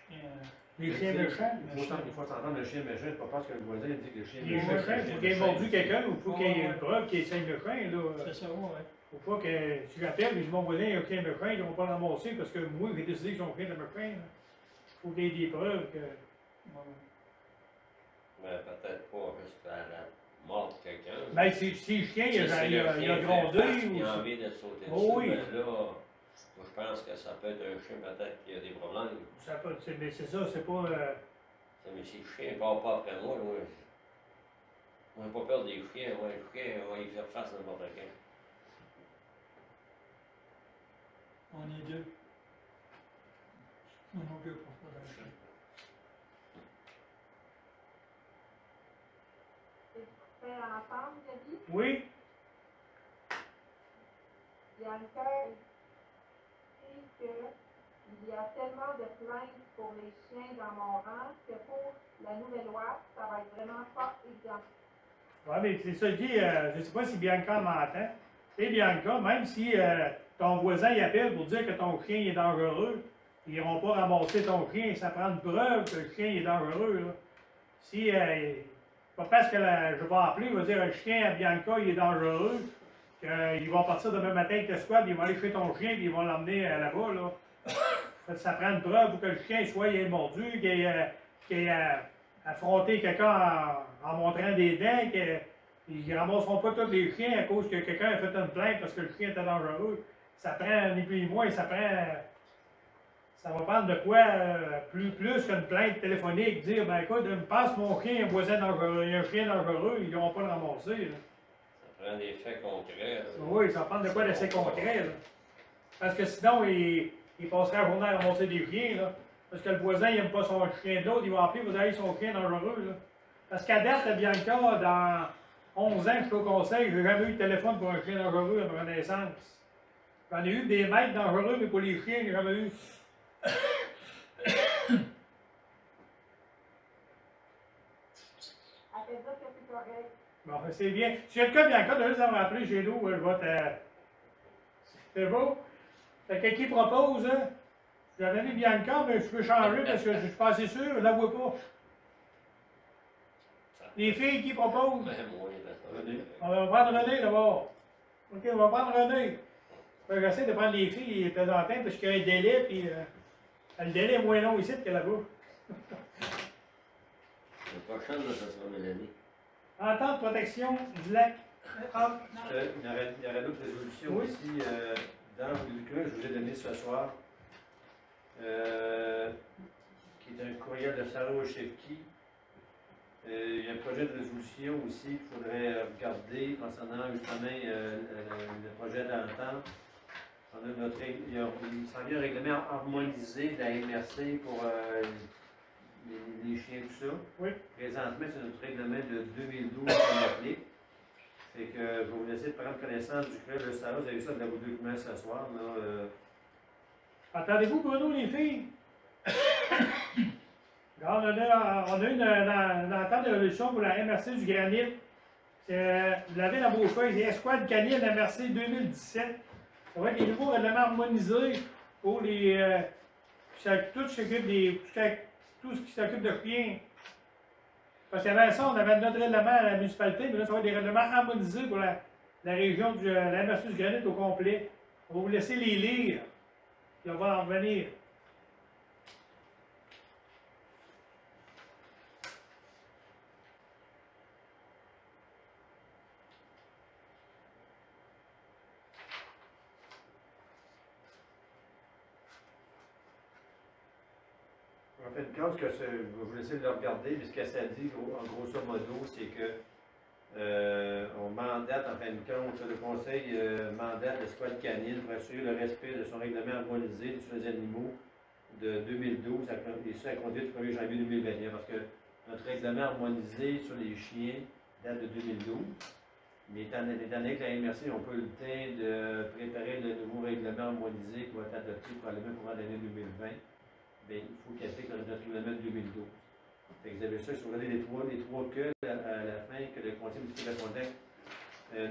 Speaker 4: les chiens.
Speaker 1: les chiens méchants.
Speaker 2: Il faut s'entendre, le chien méchant, c'est pas parce que le voisin dit que le chien
Speaker 1: Les méchants, il faut qu'il ait mordu quelqu'un ou il faut qu'il y ait une preuve qu'il essaye le chien, là.
Speaker 4: C'est ça, ouais.
Speaker 1: Faut pas que si j'appelle et je dis mon voisin il a un chien de chien, ils vont pas le ramasser parce que moi j'ai décidé que j'ai un chien de chien. Il faut qu'il y ait des preuves que.
Speaker 5: Mais peut-être pas jusqu'à la mort de quelqu'un.
Speaker 1: Ben si le chien il a grondé ou.
Speaker 5: Il a envie de sauter dessus,
Speaker 1: Oh, oui.
Speaker 5: ben là, moi je pense que ça peut être un chien peut-être qui a des problèmes.
Speaker 1: Ça peut, mais c'est ça, c'est pas.
Speaker 5: Mais si le chien ne part pas après moi, on n'a pas peur des chiens, le chien, on va y faire face à n'importe quel.
Speaker 4: On est deux. On est deux pour ça dans le chien.
Speaker 8: C'est fait ensemble, Gabi?
Speaker 1: Oui,
Speaker 8: Bianca dit qu'il y a tellement de plaintes pour les chiens dans mon rang que pour la nouvelle loi, ça va être vraiment pas évident.
Speaker 1: ouais, mais c'est ça, je dis, je sais pas si Bianca m'entend. Et Bianca, même si ton voisin il appelle pour dire que ton chien est dangereux, ils n'iront pas ramasser ton chien, ça prend une preuve que le chien est dangereux. Là. Si, pas parce que je vais appeler, il va dire le chien à Bianca il est dangereux, qu'ils vont partir demain matin avec le squad, ils vont aller chez ton chien et ils vont l'emmener là-bas. Là. Ça prend une preuve pour que le chien soit il est mordu, qu'il ait affronté quelqu'un en montrant des dents, ils ne ramasseront pas tous les chiens à cause que quelqu'un a fait une plainte parce que le chien était dangereux. Ça prend ni plus ni moins, ça va prendre de quoi plus qu'une plainte téléphonique, dire ben écoute, me passe mon chien, un voisin dangereux, il y a un chien dangereux, ils n'auront pas le ramasser. Là.
Speaker 5: Ça prend des faits concrets. Là.
Speaker 1: Oui, ça va prendre de quoi d'assez concret. Là. Parce que sinon, il passerait la journée à ramasser des chiens. Là. Parce que le voisin n'aime pas son chien de l'autre, il va appeler, vous avez son chien dangereux. Là. Parce qu'à date, Bianca, dans 11 ans que je suis au conseil, j'ai jamais eu de téléphone pour un chien dangereux à ma naissance. J'en ai eu des maîtres dangereux, mais pour les chiens, j'ai jamais eu.
Speaker 8: Elle fait dire que c'est correct.
Speaker 1: Bon, ben, c'est bien. Si j'ai le cas, Bianca, de juste à me rappeler chez nous, je vais te. C'est beau? Fait que qui propose, hein? J'avais mis Bianca, mais je peux changer parce que je suis pas assez sûr, je la vois pas. Les filles qui proposent?
Speaker 5: Ben, moi, là,
Speaker 2: René.
Speaker 1: On va prendre René d'abord. OK, on va prendre René. Fait que j'essaie de prendre les filles de temps en temps parce qu'il y a un délai, puis le délai est moins long ici que là-bas.
Speaker 5: la prochaine, là, ça sera Mélanie.
Speaker 1: Entente de protection du lac. Ah,
Speaker 2: Il y aurait d'autres résolutions
Speaker 1: Oui.
Speaker 2: aussi dans le document que je vous ai donné ce soir, qui est un courriel de Sarah Ochevki. Il y a un projet de résolution aussi qu'il faudrait regarder concernant justement le projet d'entente. Il s'en vient un règlement harmonisé de la MRC pour les chiens, tout ça.
Speaker 1: Oui.
Speaker 2: Présentement, c'est notre règlement de 2012 qu'on applique. Fait que je vais vous laisser prendre connaissance du courriel de Sarah. Vous avez vu ça dans vos documents ce soir.
Speaker 1: Attendez-vous, Bruno, les filles? Regarde, on a une entente de résolution pour la MRC du Granit. Vous l'avez dans vos feuilles, c'est Escouade canine MRC 2017. Ça va être des nouveaux règlements harmonisés pour les. Tout ce qui s'occupe de chiens. Parce qu'avant ça, on avait notre règlement à la municipalité, mais là, ça va être des règlements harmonisés pour la région de la MRC du Granit au complet. On va vous laisser les lire, puis on va en revenir.
Speaker 2: En fait, une chose que je vais vous laisser le regarder, mais ce que ça dit, en grosso modo, c'est que on mandate, en fin de compte, le conseil mandate l'escouade canine pour assurer le respect de son règlement harmonisé sur les animaux de 2012 et ça à compter du 1er janvier 2021, parce que notre règlement harmonisé sur les chiens date de 2012. Mais étant donné que la MRC n'a pas eu le temps de préparer le nouveau règlement harmonisé qui va être adopté probablement pour l'année 2020, bien, il faut qu'il applique notre règlement de 2012. Fait que vous avez ça, si vous regardez les trois cas à la fin, que le conseil municipal de Frontenac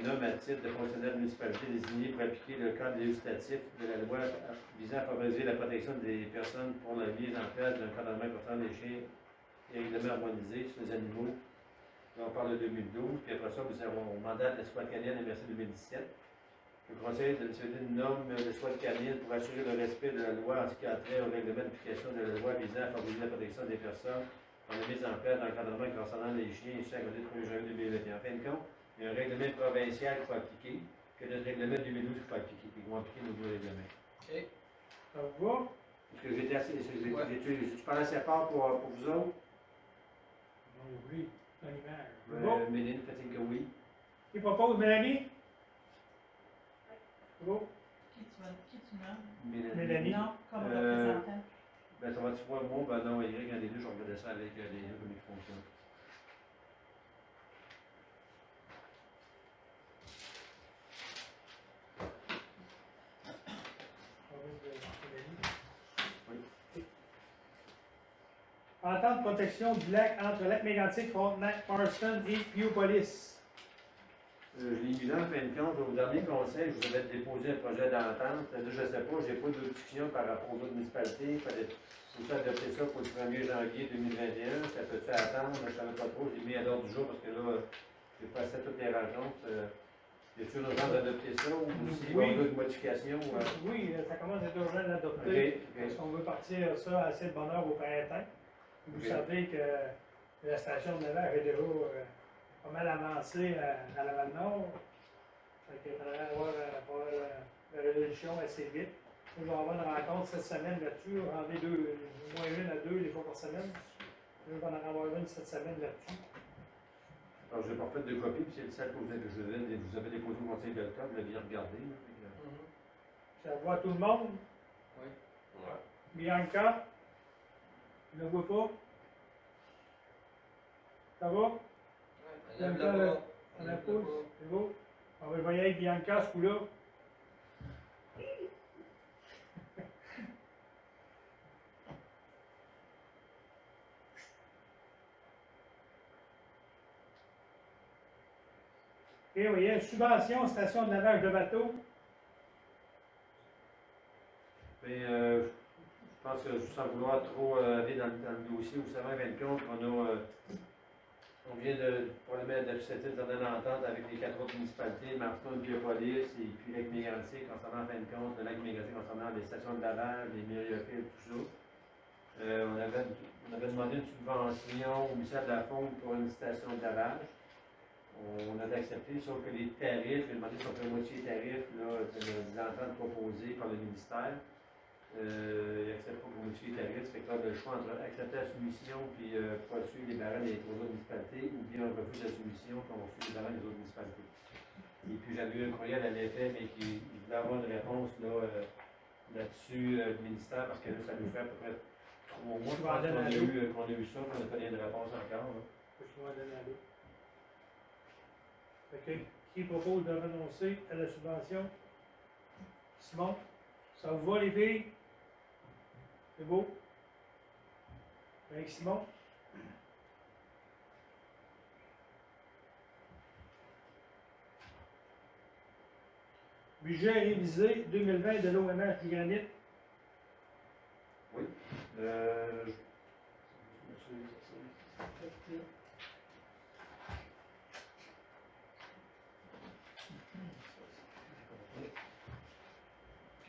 Speaker 2: nomme à titre de fonctionnaire de municipalité désigné pour appliquer le cadre législatif de la loi visant à favoriser la protection des personnes pour la mise en place d'un cadre concernant les chiens et règlement harmonisé sur les animaux. Là, on parle de 2012, puis après ça, on mandate l'escouade canine MRC 2017. Le conseil de municipalité nomme l'escouade canine pour assurer le respect de la loi en ce qui a trait au règlement d'application de la loi visant à favoriser la protection des personnes par la mise en place d'un encadrement concernant les chiens et chiens à compter du 1er janvier 2021. En fin de compte, il y a un règlement provincial qu'il faut appliquer, que notre règlement 2012 qu'il faut appliquer, puis ils vont appliquer nos deux règlements.
Speaker 7: OK.
Speaker 1: Ça vous va?
Speaker 2: Est-ce que j'étais assez. Tu parles assez fort pour vous autres?
Speaker 1: Oui, c'est l'image. Bon.
Speaker 2: Méline, fait-il que oui.
Speaker 1: Qui propose, Mélanie? Bon.
Speaker 6: Qui tu nommes?
Speaker 1: Mélanie.
Speaker 6: Non, comme représentant.
Speaker 2: Ben, ça va-tu voir moi, ben non, Y, un des deux, je regardais ça avec les deux, comme ils fonctionnent.
Speaker 1: Entente de protection du lac entre Lac Mégantic, Frontenac, Marston et Piopolis.
Speaker 2: Je l'ai mis là, en fin de compte, au dernier conseil, je vous avais déposé un projet d'entente. Là, je ne sais pas, je n'ai pas de discussion par rapport aux autres municipalités. Il fallait adopter ça pour le 1er janvier 2021. Ça peut-tu attendre? Je ne savais pas trop. J'ai mis à l'ordre du jour parce que là, j'ai passé toutes les rencontres. Y a-t-il urgence d'adopter ça ou s'il y a d'autres modifications?
Speaker 1: Oui, ça commence à être urgent d'adopter.
Speaker 2: OK.
Speaker 1: Parce qu'on veut partir ça assez de bonne heure au printemps. Vous savez que la station de Nevers est déjà pas mal avancée à la Val-Nord. Il faudrait avoir la résolution assez vite. Nous allons avoir une rencontre cette semaine là-dessus, rendre au moins une à deux les fois par semaine. Nous allons en avoir une cette semaine là-dessus.
Speaker 2: Alors, je n'ai pas fait de copie, puis c'est celle que vous avez déposée au conseil d'octobre, vous l'avez regardé.
Speaker 1: Ça voit tout le monde?
Speaker 7: Oui.
Speaker 5: Ouais.
Speaker 1: Bianca? Je ne vois pas. Ça va?
Speaker 7: Lève
Speaker 1: Bianca,
Speaker 7: le bras.
Speaker 1: on la
Speaker 7: Lève le
Speaker 1: pousse.
Speaker 7: bras.
Speaker 1: C'est beau. On va voyer avec Bianca ce coup-là. Et vous voyez, subvention, station de lavage de bateau.
Speaker 2: Mais je pense que sans vouloir trop aller dans le dossier, vous savez, en fin de compte, on vient pour le mettre de susciter une certaine entente avec les 4 autres municipalités, Marston, Biopolis et puis Lac Mégantic, concernant en fin de compte, le Lac Mégantic concernant les stations de lavage, les mériophiles, tout ça. On avait demandé une subvention au ministère de la Faune pour une station de lavage. On a accepté, sauf que les tarifs, j'ai demandé si on fait moitié les tarifs là, de l'entente proposée par le ministère. Il n'accepte pas pour modifier les tarifs, fait que là, le choix entre accepter la soumission puis poursuivre les barèmes des 3 autres municipalités ou bien on refuse la soumission puis on suit les barèmes des autres municipalités. Et puis j'avais eu un courriel à l'effet, mais qui voulait avoir une réponse là-dessus du ministère parce que là, ça nous fait à peu près 3 mois, je pense qu'on a eu ça, qu'on n'a pas donné de réponse encore. Là.
Speaker 1: Je vais donner à l'eau. Fait que, qui propose de renoncer à la subvention? Simon? Ça vous va, les filles? C'est beau? Avec Simon? Budget révisé 2020 de l'OMH du granit.
Speaker 2: Oui.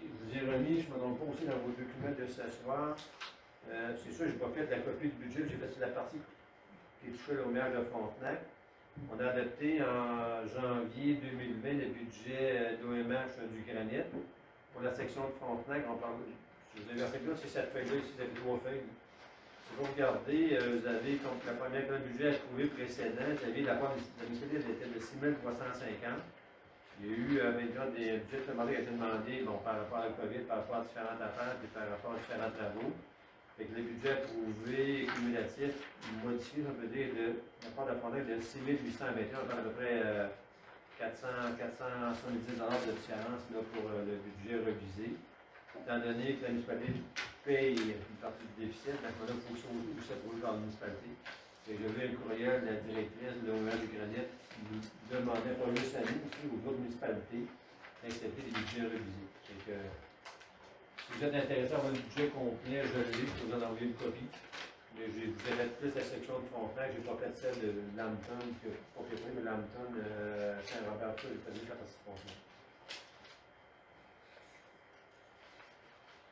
Speaker 2: Je vous ai remis, je ne me trompe pas aussi dans vos documents de ce soir. C'est sûr, je n'ai pas fait la copie du budget, j'ai fait sur la partie qui touchait au maire de Frontenac. On a adopté en janvier 2020 le budget d'OMH du granit. Pour la section de Frontenac, on parle. Je vous avais fait là, c'est cette feuille-là, ici, vous avez 3 feuilles. Si vous regardez, vous avez, comme la première le budget approuvé précédent, vous avez la part de la municipalité était de 6 350. Il y a eu maintenant des budgets qui ont été demandés bon, par rapport à la COVID, par rapport à différentes affaires et par rapport à différents travaux. Fait que le budget approuvé cumulatif, modifié, on peut dire, de la part de la Frontenac de 6 821, on parle à peu près 470 $ de différence là, pour le budget révisé. Étant donné que la municipalité paye une partie du déficit, donc là, il faut que ça soit approuvé par la municipalité. J'ai vu un courriel de la directrice de l'OMH du granit qui nous demandait, pas juste à nous, aussi aux autres municipalités, d'accepter des budgets révisés. Donc, si vous êtes intéressé à avoir un budget complet, je l'ai, je vous en envoyer une copie. Mais vous avez fait plus la section de Frontenac, je n'ai pas fait celle de Lambton, pas préparé, mais Lambton, Saint-Robert, j'ai fait juste la partie de Frontenac.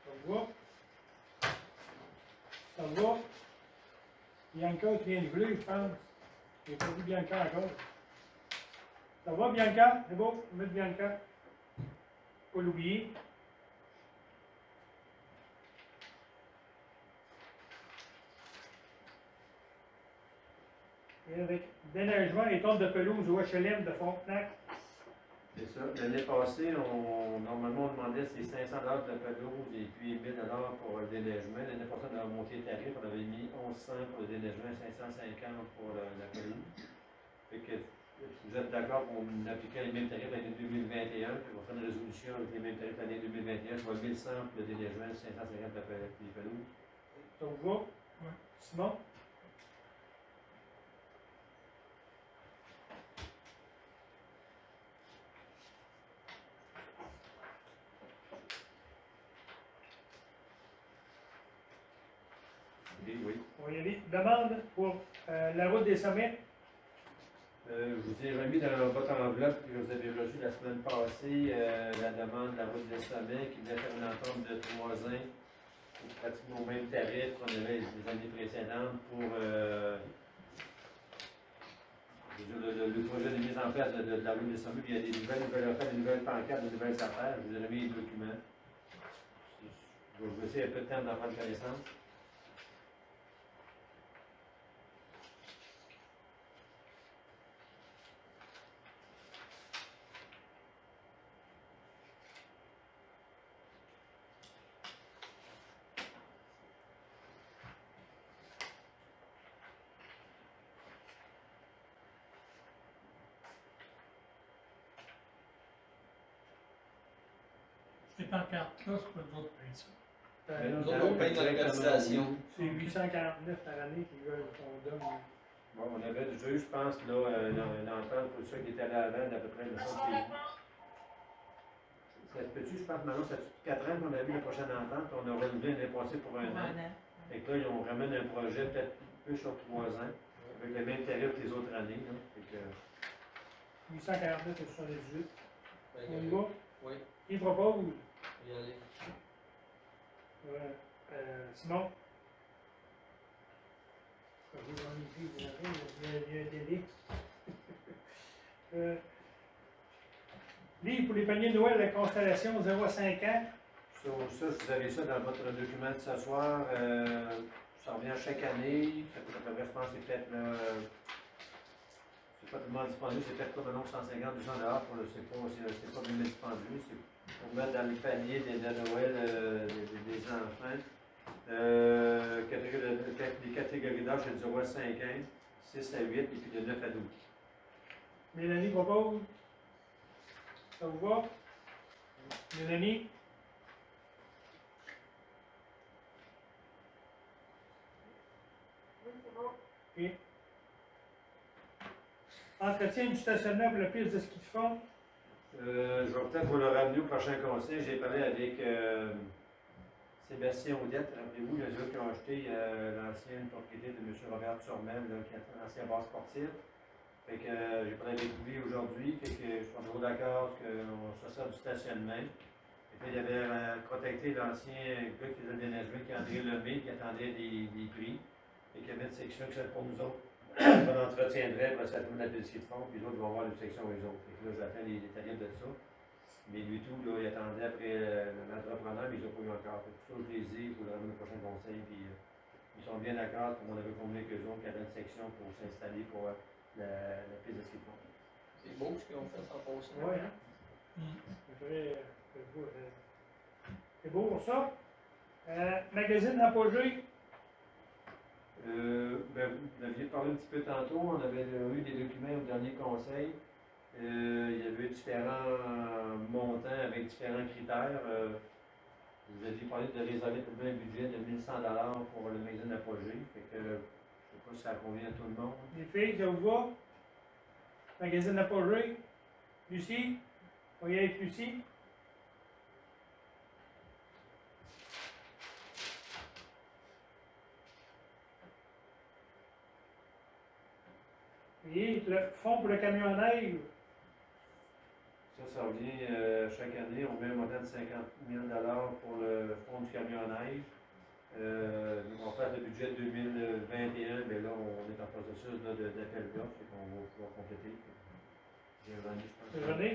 Speaker 1: Ça vous va? Ça vous va? Bianca qui vient de bleu, je pense. J'ai pas vu Bianca encore. Ça va, Bianca? C'est beau? On met Bianca. Faut pas l'oublier. Et avec déneigement et tonnes de pelouse au HLM de Frontenac.
Speaker 2: C'est ça. L'année passée, normalement, on demandait ces 500 $ de pelouse et puis 1000 $ pour le déneigement. L'année passée, on a monté le tarif. On avait mis 1100 pour le déneigement, 550 pour la pelouse. Fait que vous êtes d'accord qu'on appliquait les mêmes tarifs l'année 2021, puis on va faire une résolution avec les mêmes tarifs l'année 2021, soit 1100 pour le déneigement, 550 pour les pelouses.
Speaker 1: Ça vous va?
Speaker 4: Oui.
Speaker 1: Simon?
Speaker 2: Oui.
Speaker 1: On va y aller. Demande pour la route des sommets.
Speaker 2: Je vous ai remis dans votre enveloppe que vous avez reçu la semaine passée la demande de la route des sommets qui venait faire une entente de 3 ans pratiquement au même tarif qu'on avait les années précédentes pour le projet de mise en place de la route des sommets. Puis il y a des nouvelles affaires, des nouvelles pancartes, des nouvelles affaires. Je vous ai remis les documents. Je vais vous laisser un peu de temps d'en prendre connaissance.
Speaker 4: Ces pancartes-là, c'est pas nous autres qui payent ça.
Speaker 7: Nous autres, on paye notre cotisation.
Speaker 1: C'est 849 par année qu'ils veulent qu'on donne.
Speaker 2: Bon, on avait déjà eu, je pense, là, l'entente pour ceux qui étaient allés avant d'à peu près le sens ça se peut-tu, je pense, maintenant, ça fait 4 ans qu'on a vu la prochaine entente, on a renouvelé l'année passée pour un an. Fait que là, on ramène un projet peut-être plus sur 3 ans, avec le même tarif que les autres années. Là. Fait que,
Speaker 1: 849 et 78.
Speaker 7: Ben,
Speaker 1: On y va?
Speaker 7: Oui,
Speaker 1: Qui propose?
Speaker 7: on va y aller.
Speaker 1: Simon? Il y a un délai. Livre pour les paniers de Noël, la constellation 0 à 5 ans.
Speaker 2: ça, vous avez ça dans votre document de ce soir. Ça revient chaque année. Ça coûte à peu près, je pense, c'est peut-être c'est pas tellement dispendieux, c'est peut-être comme un 150, 200 pour le, c'est pas bien dispendieux, c'est pour mettre dans le panier de Noël des enfants. Les catégories d'âge, c'est de 0 à 5 ans, 6 à 8 et puis de 9 à 12.
Speaker 1: Mélanie propose. Ça vous va? Mélanie?
Speaker 8: Oui, c'est bon.
Speaker 1: OK. Entretien du stationnement pour la piste de ski de fond.
Speaker 2: Je vais peut-être vous le ramener au prochain conseil. J'ai parlé avec Sébastien Audette. Rappelez-vous, les autres qui ont acheté l'ancienne propriété de M. Robert Turmel, qui est un ancien bar sportif. Fait que j'ai parlé avec lui aujourd'hui. Fait que je suis pas trop d'accord qu'on se sert du stationnement. Et puis il avait contacté l'ancien gars qui faisait le déneigement, qui est André Lemay, qui attendait des prix. Et qui avait une section qui serait pour nous autres. On entretiendrait, après ça, tout la dossier de fond, puis les autres vont voir une section aux autres. Fait que là, j'attends les tarifs de ça. Mais lui tout, là, il attendait après l'entrepreneur, mais ils n'ont pas eu encore. Fait que ça, je les ai pour le ramener au prochain conseil, puis ils sont bien d'accord, comme on avait convenu avec eux autres, qu'il y avait une section pour s'installer pour la piste de ski de fond.
Speaker 7: C'est beau ce qu'ils ont fait sans passer.
Speaker 1: Oui, hein? C'est beau pour ça. Magazine d'apogée.
Speaker 2: Vous aviez parlé un petit peu tantôt, on avait eu des documents au dernier conseil. Il y avait différents montants avec différents critères. Vous aviez parlé de réserver tout un budget de 1100 $ pour le magazine d'apogée. Fait que je ne sais pas si ça convient à tout le monde.
Speaker 1: Les filles, ça vous va? Magazine d'apogée. Lucie? On va y aller avec Lucie. Et le fonds pour le camion à neige.
Speaker 2: Ça revient chaque année. On met un montant de 50 000 $ pour le fonds du camion à neige. On va faire le budget 2021, mais là, on est en processus d'appel d'offres, et qu'on va pouvoir compléter. J'ai René, je pense.
Speaker 1: René?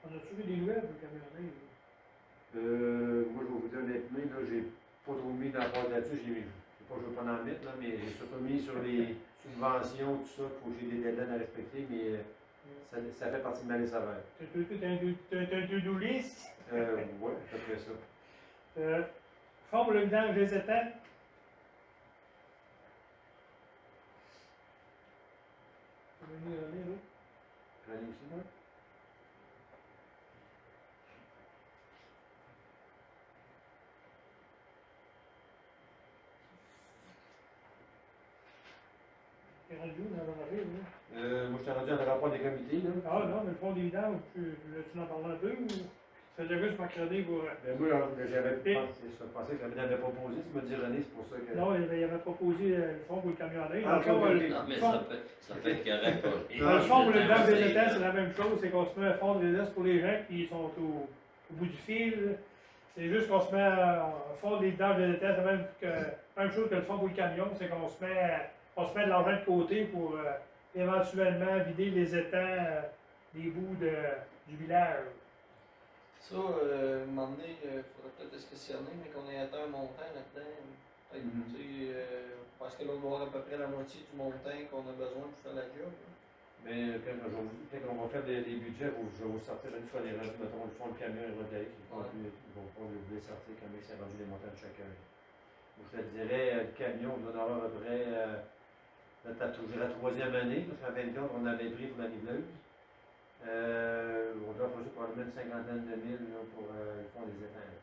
Speaker 1: On a-tu vu des nouvelles pour le camion à neige?
Speaker 2: Moi, je vais vous dire honnêtement, là, j'ai pas trop mis dans la boîte là-dessus. Je ne veux pas en mettre, là, mais j'ai surtout mis sur les subventions, tout ça, pour que j'ai des deadlines à respecter, mais ça fait partie de ma liste à faire.
Speaker 1: T'as un to-do list?
Speaker 2: Oui, à peu près ça.
Speaker 1: Fonds pour le vidange des étangs. René, là.
Speaker 2: René aussi, là?
Speaker 1: T'es rendu où dans le rêve, là?
Speaker 2: Moi, je t'ai rendu dans le rapport des comités, là.
Speaker 1: Ah non, mais le fonds des vidanges, tu en parles un peu ou ça faisait juste m'accroder pour.
Speaker 2: Ben, moi, j'avais pensé que René avait proposé, tu m'as dit René, c'est pour ça que.
Speaker 1: Non, il avait proposé le fonds pour le camion à neige.
Speaker 2: Ah,
Speaker 1: Dans le fond,
Speaker 2: ok.
Speaker 5: Non, mais ça peut être correct pour les
Speaker 1: dans le fond, pour le vidange des
Speaker 5: conseils,
Speaker 1: étangs,
Speaker 5: là.
Speaker 1: c'est la même chose, c'est qu'on se met un fonds de réserve pour les gens qui sont au bout du fil. C'est juste qu'on se met un fonds des vidanges des étangs, c'est même chose que le fonds pour le camion, c'est qu'on se met de l'argent de côté pour éventuellement vider les étangs des bouts du village.
Speaker 7: Ça, à un moment donné, il faudrait peut-être se questionner, mais qu'on ait atteint un montant là-dedans. Peut-être, tu sais, parce que là, on doit avoir à peu près la moitié du montant qu'on a besoin pour faire la job. Là.
Speaker 2: Mais quand on va faire des budgets, je vais vous sortir une fois les revenus, mettons, le fonds de camion et Roderick, ils ne vont pas oublier de sortir quand même, c'est rendu les montants de chacun. Donc, je te dirais, le camion, on doit en avoir à peu près C'est la troisième année, parce qu'en fin de compte, on avait pris pour la niveleuse. On doit approcher probablement une cinquantaine de mille là, pour le fond des étangs.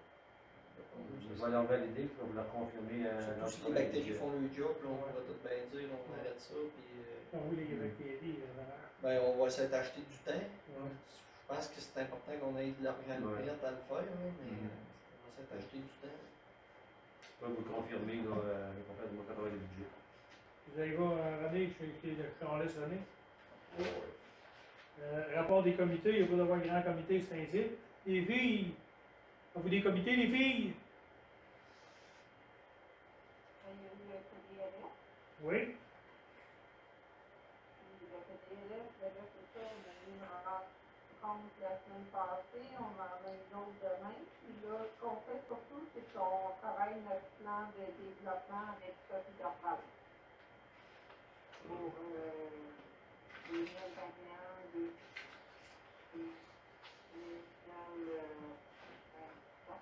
Speaker 2: Je vais leur valider, puis on va leur confirmer.
Speaker 7: Surtout si les bactéries font le job, là, on va tout bien dire, on arrête ça. Puis,
Speaker 1: Oui, les bactéries,
Speaker 7: ben, on va essayer d'acheter du temps. Je pense que c'est important qu'on ait de l'argent prêt à le faire, là, mais on va essayer d'acheter du temps.
Speaker 2: Je vais vous le confirmer, là, qu'on fait mon travail de budget.
Speaker 1: Vous allez voir, René, je t'en laisse René. Rapport des comités, il n'y a pas d'avoir grand comité, c'est ainsi. Les filles, avez-vous des comités, les filles?
Speaker 8: Il y a eu le PDLF.
Speaker 1: Oui.
Speaker 8: Le PDLF, là, c'est ça, on a eu une rencontre la semaine passée, on en a une autre demain. Puis là, ce qu'on fait surtout, c'est qu'on travaille notre plan de développement avec Sophie Dorval. Pour 2021,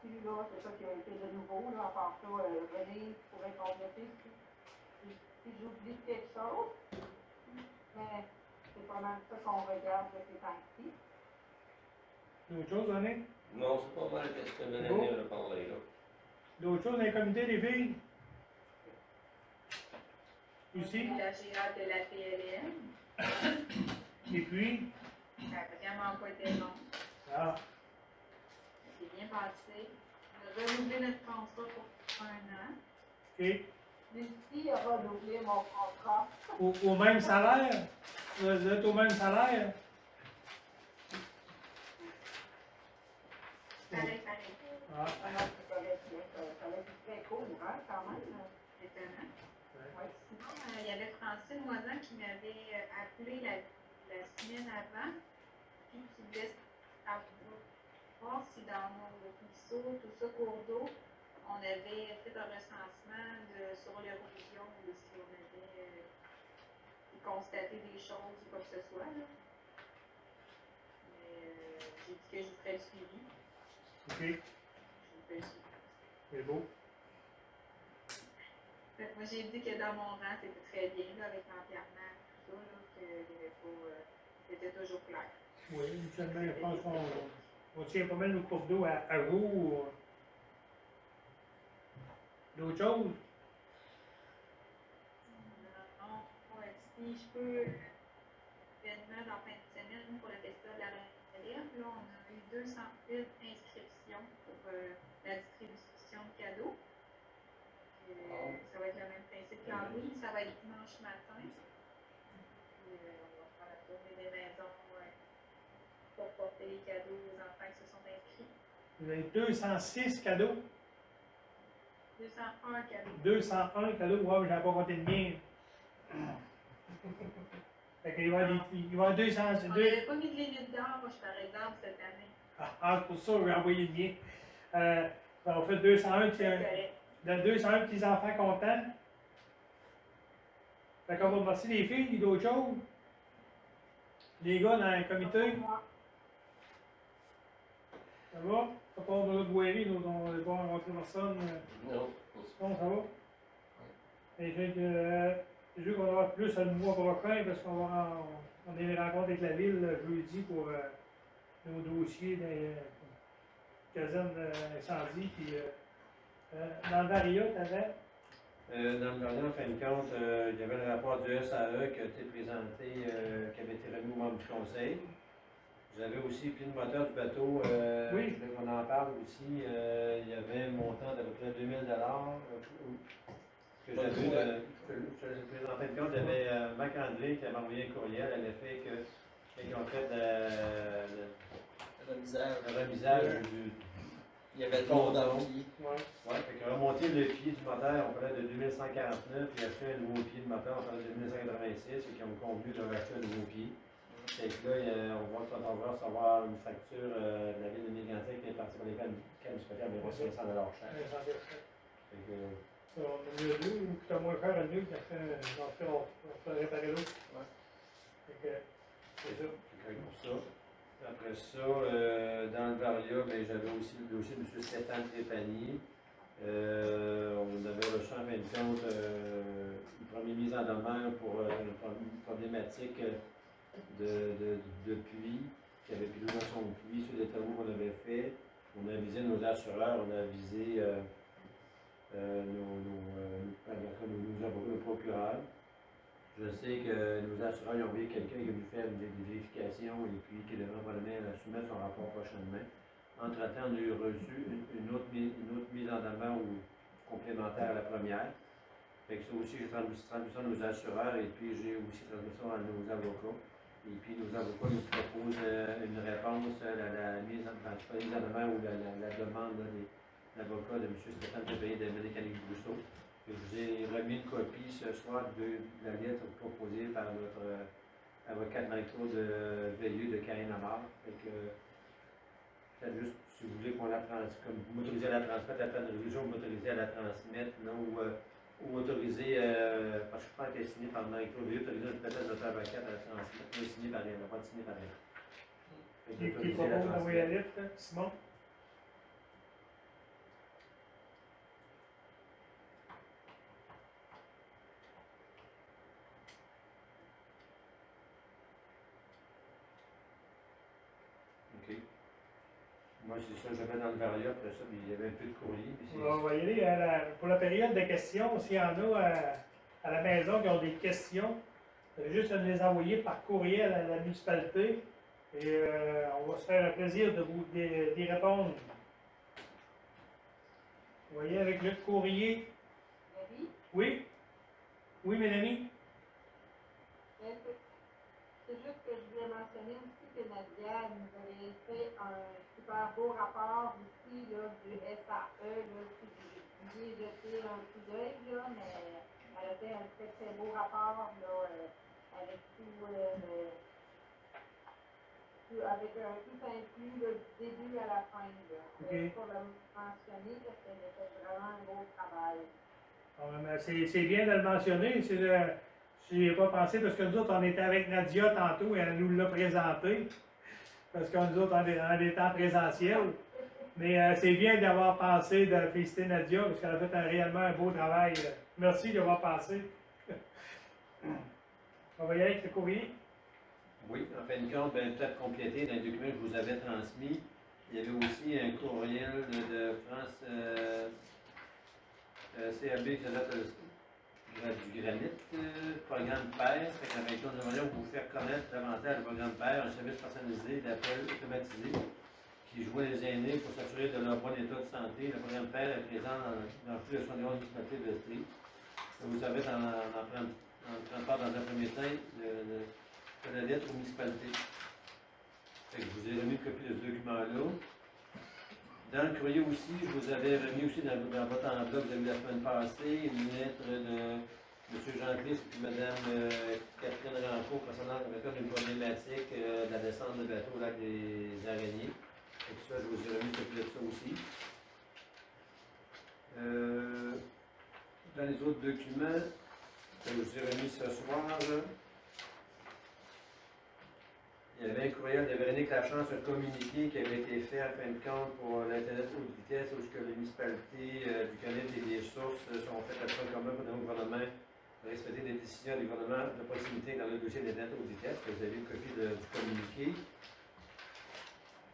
Speaker 8: celui-là, c'est ça qui a été de nouveau, là, à part ça, René pourrait compléter si j'oublie quelque chose, mais c'est pas mal ça qu'on regarde de ces temps-ci.
Speaker 1: D'autres choses, René?
Speaker 5: Non, c'est pas mal que ce que Mélanie a parlé, là.
Speaker 1: D'autres choses dans les comités, les filles? Ici?
Speaker 3: La GA de la PLM.
Speaker 1: Et puis?
Speaker 3: Ça n'a vraiment pas été long.
Speaker 1: Ah,
Speaker 3: C'est bien passé. On a renouvelé notre contrat pour 1 an.
Speaker 1: OK.
Speaker 8: Lucie a renouvelé mon contrat.
Speaker 1: Au même salaire? Vous êtes au même salaire?
Speaker 3: Pareil.
Speaker 1: Ah,
Speaker 8: Ah non, c'est correct, ça va être très cool, hein, quand même.
Speaker 3: Étonnant.
Speaker 8: Ouais.
Speaker 3: Sinon, il y avait Francine Moisan qui m'avait appelé la semaine avant, puis qui voulait voir si dans mon ruisseau, tout ça, cours d'eau, on avait fait un recensement sur l'érosion ou si on avait constaté des choses ou quoi que ce soit. Là. Mais j'ai dit que je vous ferais le suivi.
Speaker 1: OK.
Speaker 3: Je vous fais le suivi.
Speaker 1: C'est beau.
Speaker 3: Fait que moi, j'ai dit que dans mon rang, c'était très bien, là, avec l'empierrement, tout ça, là, qu'il n'y avait pas. C'était toujours clair.
Speaker 1: Oui, habituellement, je pense qu'on tient pas mal nos cours d'eau à jour. D'autres choses?
Speaker 3: Non, ouais, si je peux, événement dans la fin de semaine pour le festival de la relève, là, on a eu 201 inscriptions pour la distribution de cadeaux. Ça va être le même principe qu'Halloween, ça va être dimanche matin. Puis, on va faire la tournée des maisons pour porter les cadeaux aux enfants qui se sont inscrits.
Speaker 1: Vous avez 206 cadeaux.
Speaker 3: 201 cadeaux.
Speaker 1: 201 cadeaux. Wow, je n'avais pas compté le mien. Fait qu'il va y avoir 200.
Speaker 3: On n'avait pas mis de limite d'âge, par exemple, cette année.
Speaker 1: Ah, pour ça, j'ai envoyé le mien. On fait 201 petits enfants contents. Fait qu'on va remercier les filles, d'autres choses. Les gars dans le comité. Ça va? À part de l'autre boirie, nous, on va pas rencontrer personne.
Speaker 5: Non.
Speaker 1: Non, ça va? Et je veux qu'on va avoir plus le mois prochain parce qu'on a des rencontres avec la ville jeudi pour nos dossiers des casernes d'incendie. Puis dans le Varia, tu avais?
Speaker 2: Dans le dernier, en fin de compte, il y avait le rapport du SAE qui a été présenté, qui avait été remis aux membres du conseil. Vous avez aussi le moteur du bateau,
Speaker 1: Oui.
Speaker 2: je voulais qu'on en parle aussi. Il y avait un montant d'à peu près 2000 $. Que j'avais en fin de compte, il y avait Marc-André qui avait envoyé un courriel à l'effet que quand ils ont fait le remisage du.
Speaker 7: Il y avait le monde dans le pied.
Speaker 1: Ouais.
Speaker 2: Ouais, fait que remonter le pied du moteur, on parlait de 2149, puis acheter un nouveau pied de moteur, on parlait de 2186, et qui ont convenu de racheter un nouveau pied. Fait que là, on va recevoir une facture de la ville de Mégantic qui est partie pour les cas municipales, mais 500 $ cher. Fait que.
Speaker 1: On a mieux deux, ou coûte moins cher à nous on fait réparer l'autre.
Speaker 2: Ouais.
Speaker 1: Fait que, c'est ça.
Speaker 2: Pour ça. Après ça, dans le Varia, ben, j'avais aussi le dossier de M. Stéphane Trépanier.
Speaker 5: On avait reçu en fin de compte une première mise en demeure pour une problématique de puits, qui avait plus dans son puits sur les travaux qu'on avait fait. On a visé nos assureurs, on a visé nos procureurs. Je sais que nos assureurs ont envoyé quelqu'un qui a voulu faire des vérifications et puis qui devrait probablement soumettre son rapport prochainement. Entre-temps, on a reçu une autre mise en demeure ou complémentaire à la première. Fait que ça aussi, j'ai transmis ça à nos assureurs et puis j'ai aussi transmis ça à nos avocats. Et puis nos avocats nous proposent une réponse à la mise en demeure ou la demande de l'avocat de M. Stéphane Tébéry de Mécanique Brousseau. Je vous ai remis une copie ce soir de la lettre proposée par notre avocate Marie-Claude Veilleux de Carine-Amar. Peut-être juste, si vous voulez qu'on la transmette, comme vous m'autorisez à la transmettre, la fin de révision, vous m'autorisez à la transmettre, non, ou autoriser, parce que je pense qu'elle est signée par Marie-Claude Veilleux, autoriser peut-être notre avocate à la transmettre, mais signée par elle, pas signée par elle.
Speaker 1: Qui propose d'envoyer la lettre, Simon?
Speaker 5: Moi, c'est ça, j'avais dans le variant, après ça, il y avait un peu de courrier.
Speaker 1: On va y aller pour la période de questions. S'il y en a à la maison qui ont des questions, juste à nous les envoyer par courriel à la municipalité. Et on va se faire un plaisir de vous d'y répondre. Vous voyez, avec le courrier. Oui? Oui, Mélanie?
Speaker 8: C'est juste que je voulais mentionner aussi que Nadia nous avait fait un super beau rapport aussi là, du SAE, là, j'ai jeté un coup d'œil, mais elle a fait un très très beau rapport là, avec tout, avec tout inclus là, du début à la fin.
Speaker 1: Okay.
Speaker 8: Pour le mentionner parce qu'elle a fait vraiment un beau travail.
Speaker 1: C'est bien de le mentionner. Je n'y ai pas pensé parce que nous autres, on était avec Nadia tantôt et elle nous l'a présenté. Parce que nous autres, on est en présentiel. Mais c'est bien d'avoir pensé de féliciter Nadia parce qu'elle a fait réellement un beau travail. Merci d'avoir pensé. On va y aller avec le courrier.
Speaker 5: Oui, en fin de compte, peut-être compléter dans le document que je vous avais transmis. Il y avait aussi un courriel de France CAB qui s'appelle du granit, programme PER, avec la manière de vous faire connaître davantage le programme PER, un service personnalisé d'appel automatisé qui joue les aînés pour s'assurer de leur bon état de santé. Le programme PER est présent dans plus de 71 municipalités de l'Estrie. Vous savez, en prendre part dans un premier temps de la lettre aux municipalités. Je vous ai remis une copie de ce document-là. Dans le courrier aussi, je vous avais remis aussi dans votre enveloppe, vous avez vu la semaine passée, une lettre de M. Jean-Christ et Mme Catherine Rancourt concernant une problématique de la descente de bateau au lac des Araignées. Et ça, je vous ai remis une copie de ça aussi. Dans les autres documents que je vous ai remis ce soir, il y avait un courriel de Véronique Lachance, un communiqué qui avait été fait en fin de compte pour l'Internet haute vitesse, où les municipalités du Canada et des sources sont faites à point commun pour le gouvernement de respecter des décisions du gouvernement de proximité dans le dossier d'Internet haute vitesse. Vous avez une copie du communiqué.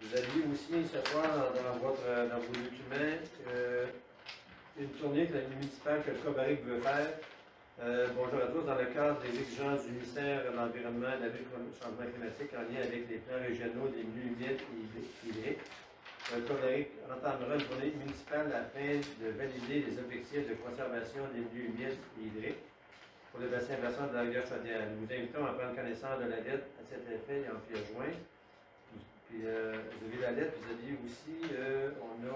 Speaker 5: Vous aviez aussi ce soir dans vos documents une tournée que la municipale que le Cobaric veut faire. Bonjour à tous. Dans le cadre des exigences du ministère de l'Environnement et de la lutte contre le changement climatique en lien avec les plans régionaux des milieux humides et hydriques, le Cobaric entamera une tournée municipale afin de valider les objectifs de conservation des milieux humides et hydriques pour le bassin versant de la rivière Chaudière. Nous vous invitons à prendre connaissance de la lettre à cet effet en pièce jointe. Puis, vous avez la lettre, vous aviez aussi, on a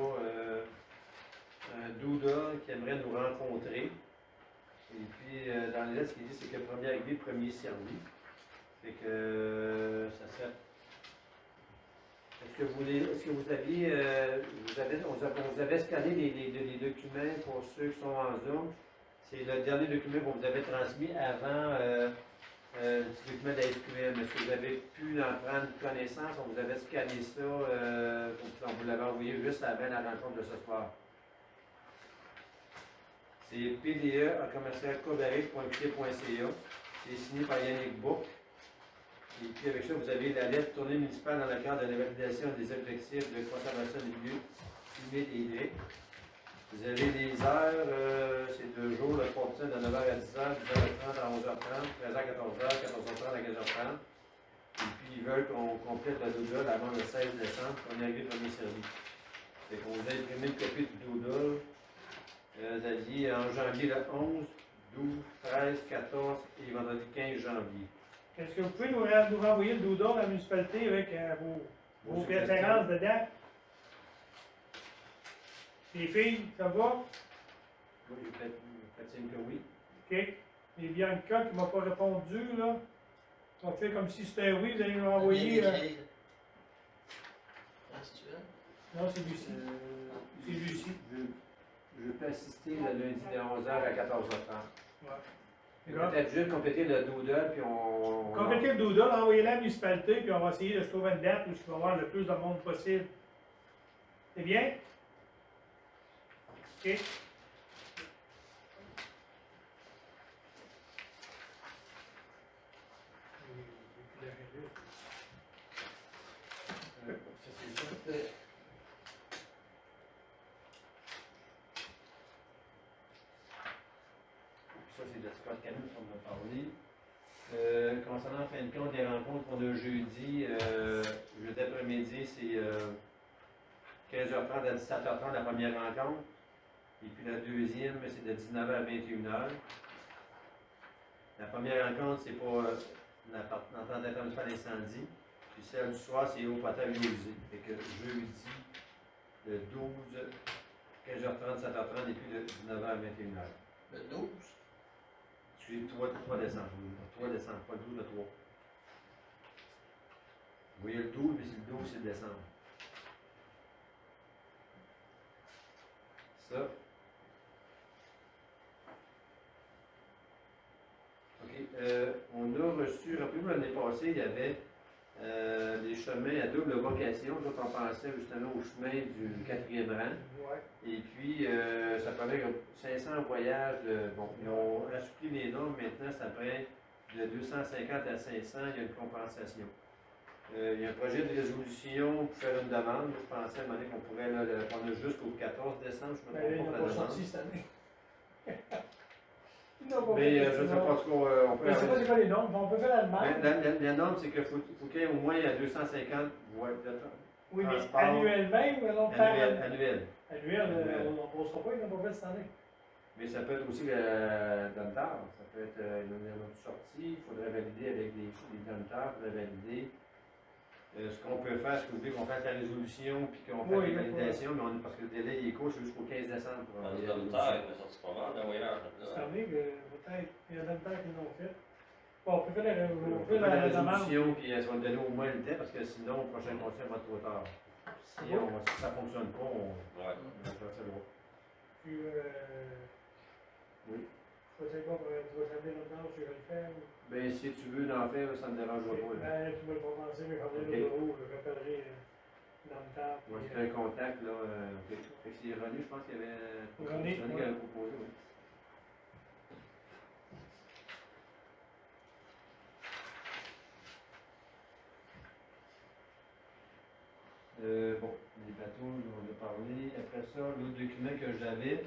Speaker 5: un Douda qui aimerait nous rencontrer. Et puis, dans la lettre, ce qu'il dit, c'est que premier arrivé, premier servi. Fait que ça sert. Est-ce que vous aviez, on vous avait scanné les documents pour ceux qui sont en Zoom? C'est le dernier document qu'on vous avait transmis avant le document de la SQL. Est-ce que vous avez pu en prendre connaissance? On vous avait scanné ça, on vous l'avait envoyé juste avant la rencontre de ce soir. C'est pde@commercialcobarrique.qc.ca. C'est signé par Yannick Bouc. Et puis avec ça, vous avez la lettre tournée municipale dans le cadre de la validation des objectifs de conservation des lieux humides et hydriques. Vous avez les heures, c'est 2 jours, le 3 de 9h à 10h, 10h30 à 11h30, 13h à 14h, 14h30 à 15h30. Et puis ils veulent qu'on complète la doodle avant le 16 décembre, qu'on arrive au premier service. Fait qu'on vous a imprimé une copie du doodle. Vous aviez en janvier le 11, 12, 13, 14 et vendredi 15 janvier.
Speaker 1: Est-ce que vous pouvez nous renvoyer le doodle à la municipalité avec vos préférences dedans? Les filles, ça va?
Speaker 5: Oui, j'ai fait signe que oui.
Speaker 1: OK. Et Bianca qui ne m'a pas répondu, là. On fait comme si c'était oui, vous allez nous renvoyer. Non, c'est Lucie. C'est Lucie.
Speaker 5: Je peux assister le lundi de 11h à 14h30.
Speaker 1: Ouais.
Speaker 5: Peut-être juste compléter le doodle, puis on...
Speaker 1: Complétez le doodle, envoyez-le à la municipalité, puis on va essayer de se trouver une date où il va y avoir le plus de monde possible. C'est bien? OK.
Speaker 5: Ça, c'est de Scott Camus qu'on a parlé. Concernant en fin de compte des rencontres qu'on a jeudi après-midi, c'est 15h30 à 17h30 la première rencontre. Et puis la deuxième, c'est de 19h à 21h. La première rencontre, c'est pour l'entente d'intermunicipale d'incendie. Puis celle du soir, c'est au potable usé. Fait que jeudi, le 12, 15h30, 17h30 et puis de 19h à 21h.
Speaker 7: Le 12?
Speaker 5: Excusez, 3 décembre. 3 décembre, pas le 12, le 3. Vous voyez le 12, mais c'est le 12, c'est le décembre. Ça. OK. On a reçu, rappelez-vous, l'année passée, il y avait des chemins à double vocation. D'autres, on pensait justement au chemin du 4e rang.
Speaker 1: Ouais.
Speaker 5: Et puis, ça prenait 500 voyages. Bon, ils ont assoupli les normes. Maintenant, ça prend de 250 à 500. Il y a une compensation. Il y a un projet de résolution pour faire une demande. Je pensais à un moment donné qu'on pourrait le prendre jusqu'au 14 décembre. Je me
Speaker 1: Ben,
Speaker 5: trompe
Speaker 1: ils
Speaker 5: pas
Speaker 1: n'ont
Speaker 5: pour
Speaker 1: pas
Speaker 5: la
Speaker 1: sorti
Speaker 5: demande.
Speaker 1: cette année. Ils n'ont pas
Speaker 5: Mais
Speaker 1: fait
Speaker 5: je ne sais pas, en tout cas, on peut...
Speaker 1: Je ne sais pas c'est quoi les normes, mais on peut faire la demande.
Speaker 5: La norme, c'est qu'il faut qu'il y ait au moins 250 voyages de temps.
Speaker 1: Oui, mais
Speaker 5: transport.
Speaker 1: annuellement ou non par
Speaker 5: Annuel.
Speaker 1: Annuel, on ne posera pas, ils n'ont pas fait cette année.
Speaker 5: Mais ça peut être aussi l'Domtar. Ça peut être une autre sortie. Il faudrait valider avec les Domtar. Il faudrait valider. Ce qu'on peut faire, c'est qu'on fasse la résolution puis qu'on fasse les validations, mais parce que le délai il est court, c'est jusqu'au 15 décembre. Pour
Speaker 9: Les Domtar, il m'a sorti pas mal d'un voyage.
Speaker 1: Cette année, peut-être, il y a Domtar qui l'ont fait. Bon, on peut faire la demande.
Speaker 5: Résolution, puis ça va nous donner au moins le temps, parce que sinon, au prochain conseil, on va être trop tard. Si ça ne fonctionne pas, on va faire ça loin.
Speaker 1: Puis,
Speaker 5: oui.
Speaker 1: Je sais pas, tu vas savoir longtemps, je vais le faire.
Speaker 5: Ben, si tu veux en faire, ça ne me dérangera pas.
Speaker 1: Ben, tu vas le commencer, mais quand même, le haut, je rappellerai dans le temps.
Speaker 5: Moi, c'était un contact, là. Fait que c'est René, je pense qu'il y avait.
Speaker 1: René
Speaker 5: qui avait proposé, oui. Bon, les bateaux, on en a parlé. Après ça, l'autre document que j'avais,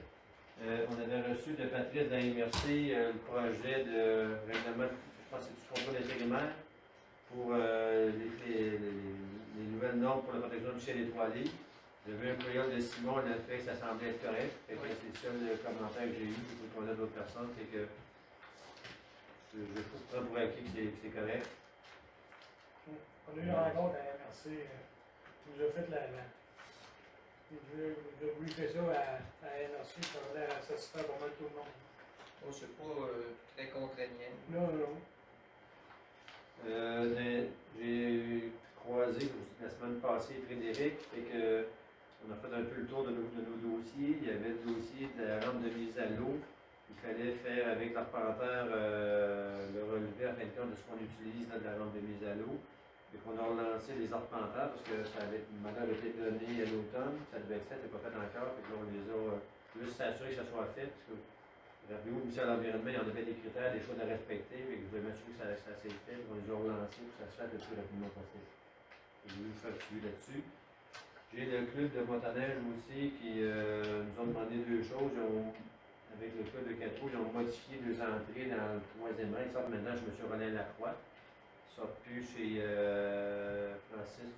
Speaker 5: on avait reçu de Patrice d'AMRC le projet de règlement, je pense que c'est du contrôle intérimaire pour les nouvelles normes pour la protection du ciel étoilé. J'avais un courriel de Simon, il a fait que ça semblait être correct. Fait que c'est ça le commentaire que j'ai eu, pour qu'on a d'autres personnes, c'est que je prends pour acquis que c'est correct.
Speaker 1: On a eu une rencontre à MRC. Vous avez fait je vais briefer ça à NRC, ça va l'air satisfaire pas mal tout le monde.
Speaker 7: Oh, c'est pas très contraignant.
Speaker 1: Non, non.
Speaker 5: J'ai croisé la semaine passée Frédéric, et que on a fait un peu le tour de nos dossiers. Il y avait le dossier de la rampe de mise à l'eau. Il fallait faire avec l'arpenteur le relevé à fin de compte de ce qu'on utilise là, de la rampe de mise à l'eau. Et qu'on a relancé les arpenteurs parce que ça avait, le mandat avait été donné à l'automne, ça devait être fait, c'est pas fait encore, fait que là, on les a juste s'assurer que ça soit fait, parce que Rappelez-vous, aussi à l'environnement, il y en avait des critères, des choses à respecter, mais je voulais m'assurer que ça s'est fait, on les a relancés pour que ça se fasse le plus rapidement possible. Je voulais vous faire suivre là-dessus. J'ai le club de motoneige aussi qui nous ont demandé deux choses. Avec le club de Cateau, ils ont modifié deux entrées dans le troisième rang. Ils sortent maintenant chez M. René Lacroix. Ils sortent plus chez Francis.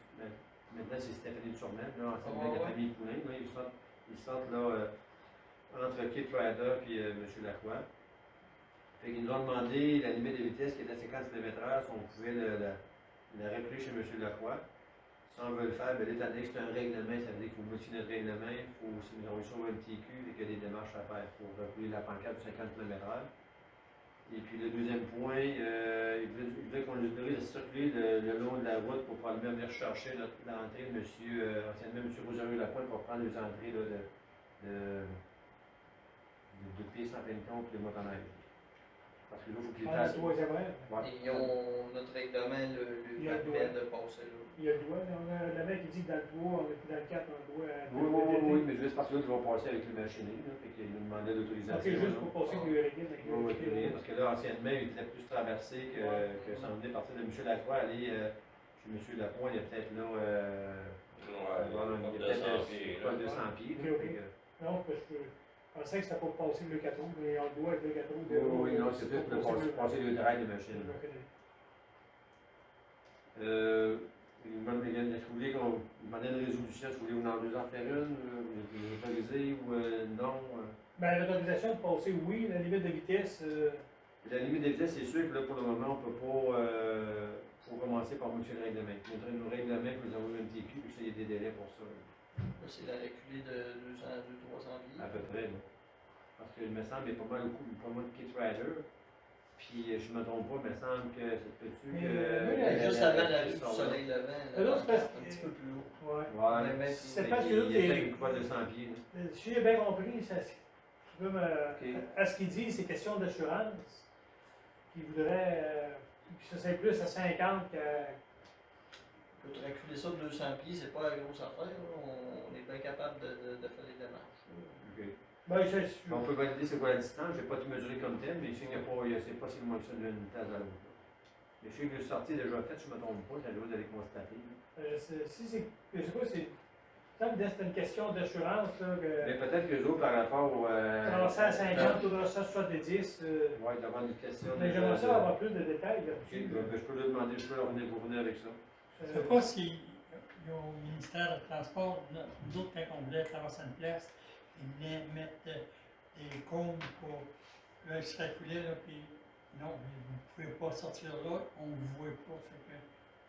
Speaker 5: Maintenant, c'est Stéphanie Turmel, là, ensemble avec la famille Poulain. Là, ils sortent là, entre Kit Rider et M. Lacroix. Fait qu'ils nous ont demandé la limite de vitesse qui est à 50 km/h, si on pouvait la reculer chez M. Lacroix. Si on veut le faire, bien, étant donné que c'est un règlement, ça veut dire qu'il faut modifier notre règlement, il faut aussi nous envoyer sur MTQ et qu'il y a des démarches à faire pour reculer la pancarte de 50 km/h. Et puis le deuxième point, il voulait qu'on nous autorise à circuler le long de la route pour probablement venir chercher l'entrée de anciennement M. Rosario Lapointe pour prendre les entrées là, de pistes en pleine compte et de motoneige. Parce que là, il faut qu'il
Speaker 1: Ah, le troisième rang.
Speaker 5: Ouais.
Speaker 7: Ils ont notre règlement,
Speaker 1: Il y a le
Speaker 7: permet de passer là.
Speaker 1: Il y a le doigt. On a le mec qui dit que dans le 3, dans le 4, on doit.
Speaker 5: Oui, mais juste parce que là, ils vont passer avec le machinerie, là, fait qu'ils nous demandaient l'autorisation.
Speaker 1: Ok, juste pour passer avec le régime.
Speaker 5: Oui, parce que là, anciennement, il était plus traversé que s'en venait partir de M. Lacroix, aller chez M. Lapointe, il y a peut-être là. Il y a peut-être pas 200 pieds.
Speaker 1: Non, parce que je pensais que c'était pour passer le 4 roues, mais on le doit avec le 4 roues.
Speaker 5: Oui, non, c'est plus pour passer le drive de machine. Il m'a demandé une résolution, si vous voulez, vous en deux en faire une, vous autorisez ou non.
Speaker 1: Ben, l'autorisation de passer, oui, la limite de vitesse.
Speaker 5: La limite de vitesse, c'est sûr que là, pour le moment, on ne peut pas. Faut commencer par modifier le règlement. Nos règlements, il faut les envoyer au MTQ, puis il y a des délais pour ça.
Speaker 7: Là, c'est la reculée de 200-300 pieds.
Speaker 5: À peu près, là. Parce qu'il me semble qu'il y a pas mal de Kit Rider. Puis, je ne me trompe pas, il me semble que c'est peut-être que.
Speaker 7: Juste avant la rue du soleil levant,
Speaker 1: Là, c'est parce
Speaker 7: un petit peu plus haut.
Speaker 1: Ouais.
Speaker 5: Ouais,
Speaker 1: c'est parce que
Speaker 5: il y a une fois de 100 pieds.
Speaker 1: Si j'ai bien compris, à ce qu'il dit, c'est question d'assurance. Qu'il voudrait que ça soit plus à 50 que.
Speaker 7: On peut reculer ça de 200 pieds, c'est pas la grosse affaire. Là. On est bien capable de faire les démarches.
Speaker 5: Okay.
Speaker 1: Ben,
Speaker 5: on peut valider c'est quoi la distance, je n'ai pas tout mesuré comme tel, mais je sais qu'il n'y a pas, c'est pas si loin que ça d'une place à l'autre. Mais je sais que le sortie est déjà faite, je ne me trompe pas, c'est juste d'aller constater.
Speaker 1: Si c'est. Je sais pas, c'est. C'est une question d'assurance.
Speaker 5: Mais peut-être que les autres, par rapport au.
Speaker 1: 350 ou 370.
Speaker 5: Oui, d'avoir une question.
Speaker 1: Mais j'aimerais ça avoir plus de détails là-dessus.
Speaker 5: Je peux leur demander, je peux leur revenir avec ça.
Speaker 4: Je ne sais pas si au ministère du Transport, nous autres, quand on voulait traverser une place, ils venaient mettre des cônes pour là, se reculer, là, puis non, vous ne pouvez pas sortir là, on ne vous voit pas. Fait que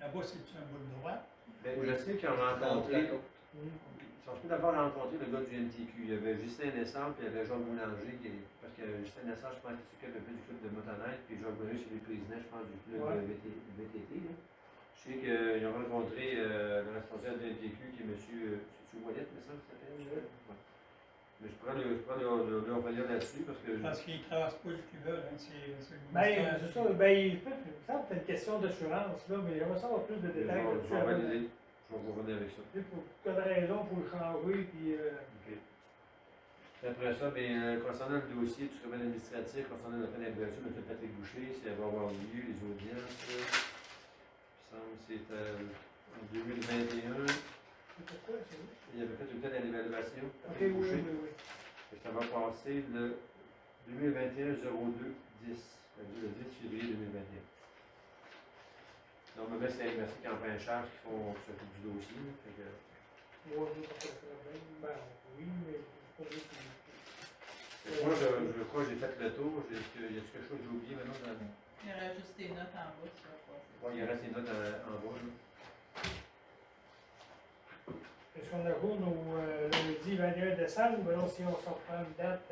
Speaker 4: là-bas, c'est un bout de droite.
Speaker 5: Ben, je sais qu'ils ont rencontré. Ils sont d'abord rencontré le gars du MTQ. Il y avait Justin Nessard, puis il y avait Jean Boulanger, parce que Justin Nessard, je pense qu'il s'occupe un peu du club de motoneige, puis Jean Boulanger, c'est le président, je pense, du club de VTT. Là. Je sais qu'ils ont rencontré le responsable du MTQ, qui est M. Ouellet, me semble, qu'il s'appelle. Ouais. Mais je pourrais leur revenir là-dessus, parce que.
Speaker 4: Parce qu'ils ne traversent pas ce qu'ils veulent, hein, c'est le
Speaker 1: ministère. C'est ça, ben, il me semble que c'est une question d'assurance, là, mais j'aimerais ça avoir plus de détails là-dessus.
Speaker 5: Je vais vous revenir avec ça.
Speaker 1: Pour quelle raison, il faut le changer, puis.
Speaker 5: OK. Après ça, concernant le dossier du tribunal administratif, concernant la peine d'évaluation de M. Patrick Boucher, ça va avoir lieu, les audiences. Il me semble que c'est en 2021. Il avait fait une peine d'évaluation.
Speaker 1: OK, oui.
Speaker 5: Et ça va passer le 2021-02-10. Le 10 février 2021. Donc, c'est MRC qui en prend en charge, qui s'occupent du dossier.
Speaker 1: Moi, oui, mais
Speaker 5: moi, je crois que j'ai fait le tour. Y a-t-il quelque chose que j'ai oublié maintenant?
Speaker 6: Il y aura juste tes notes en bas, tu vas passer.
Speaker 5: Oui, il reste des notes en bas.
Speaker 1: Est-ce qu'on retourne au lundi 21 décembre, ou bien si on s'en prend une date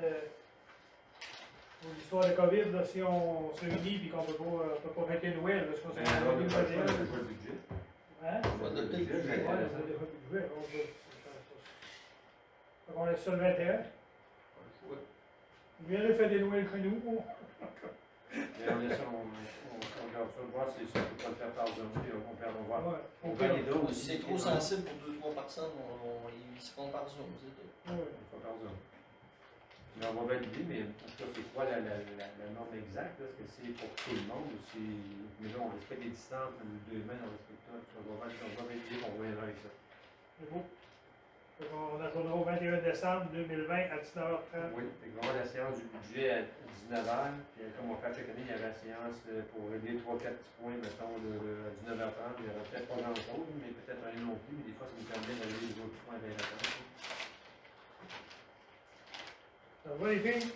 Speaker 1: pour l'histoire de COVID, là, si on se réunit et qu'on ne peut pas fêter Noël, est-ce qu'on s'en prend le 21?
Speaker 5: Le budget.
Speaker 1: Hein?
Speaker 7: Le budget.
Speaker 1: On laisse ça le 21. Viens le faire des Noëls chez nous.
Speaker 5: On laisse ça, on regarde ça, voir si ça ne peut pas le faire par Zoom, puis on va voir.
Speaker 1: On
Speaker 7: Si c'est trop sensible pour 2-3 personnes, ils se font par Zoom, c'est tout.
Speaker 1: Oui.
Speaker 5: Par Zoom. Mais on va valider, mais en tout cas, c'est quoi la norme exacte? Est-ce que c'est pour tout le monde ou c'est. Mais là, on respecte les distances, les 2 mètres, on respecte tout. On va valider, on va reviendra avec ça.
Speaker 1: C'est beau. On ajoutera au 21 décembre 2020 à 19h30.
Speaker 5: Oui, on va avoir la séance du budget à 19h. Puis comme on fait chaque année, il y a la séance pour régler 3-4 petits points, mettons, à 19h30. Il n'y aura peut-être pas grand-chose, mais peut-être rien non plus. Mais des fois, ça nous permet de régler les autres points à 20h30.
Speaker 1: Ça va les filles?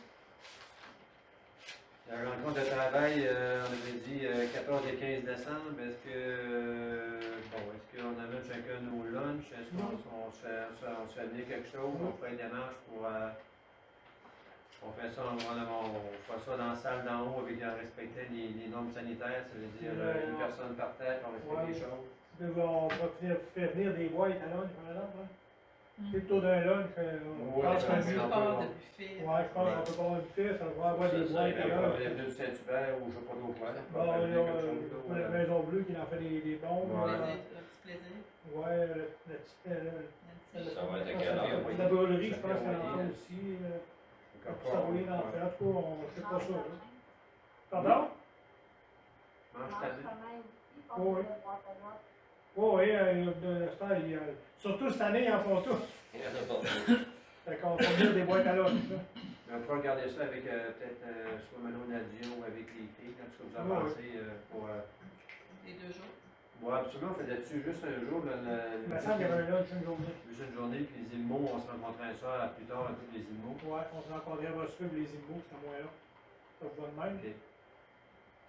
Speaker 5: La rencontre de travail, on avait dit 14 et 15 décembre. Est-ce qu'on amène chacun nos lunchs? Est-ce qu'on se fait amener quelque chose? On fait une démarche pour. On fait ça on fait ça dans la salle d'en haut avec en respectant les normes sanitaires, ça veut dire une personne par tête, on respecte les choses.
Speaker 1: On va faire venir des boîtes à lunch, par exemple. Hein? C'est autour d'un lunch.
Speaker 5: Ouais,
Speaker 6: Je pense
Speaker 5: on
Speaker 6: qu'on
Speaker 5: peut-
Speaker 6: part de buffet.
Speaker 1: Ouais, je pense qu'on peut pas avoir du buffet, ça va avoir des
Speaker 9: Ça,
Speaker 1: boîtes
Speaker 9: ça,
Speaker 1: et
Speaker 5: On
Speaker 1: là.
Speaker 5: va venir du Saint-Hubert ou je sais pas trop quoi.
Speaker 1: Bon, la Maison Bleue qui en fait des bombes.
Speaker 5: Ouais.
Speaker 6: Un petit plaisir.
Speaker 1: Ouais, la petite.
Speaker 9: Ça va être à quelle heure?
Speaker 1: La brûlerie, je pense qu'elle en fait aussi. Pour s'envoyer dans le fait. En tout cas, on ne sait pas ça. Là. Pardon?
Speaker 5: Mange ta vie.
Speaker 1: Oui. Oui, surtout cette année, ils en font tous.
Speaker 9: Il y en a pas.
Speaker 1: Fait qu'on va venir des boîtes à lunch. là.
Speaker 5: Mais on peut regarder ça avec peut-être soit Manon Nadia ou avec les filles, quand vous en
Speaker 1: Ouais,
Speaker 5: pensez pour.
Speaker 6: Les 2 jours.
Speaker 5: Ouais, absolument, on faisait dessus juste un jour.
Speaker 1: Il me semble qu'il y avait un lunch une journée.
Speaker 5: Juste une journée, puis les Ilmos, on se rencontrait un soir, plus tard, à tous les Ilmos.
Speaker 1: Ouais, on se rencontrait à Rosseville, les Immos, c'était moins là. Ça se va de même.
Speaker 5: Ok.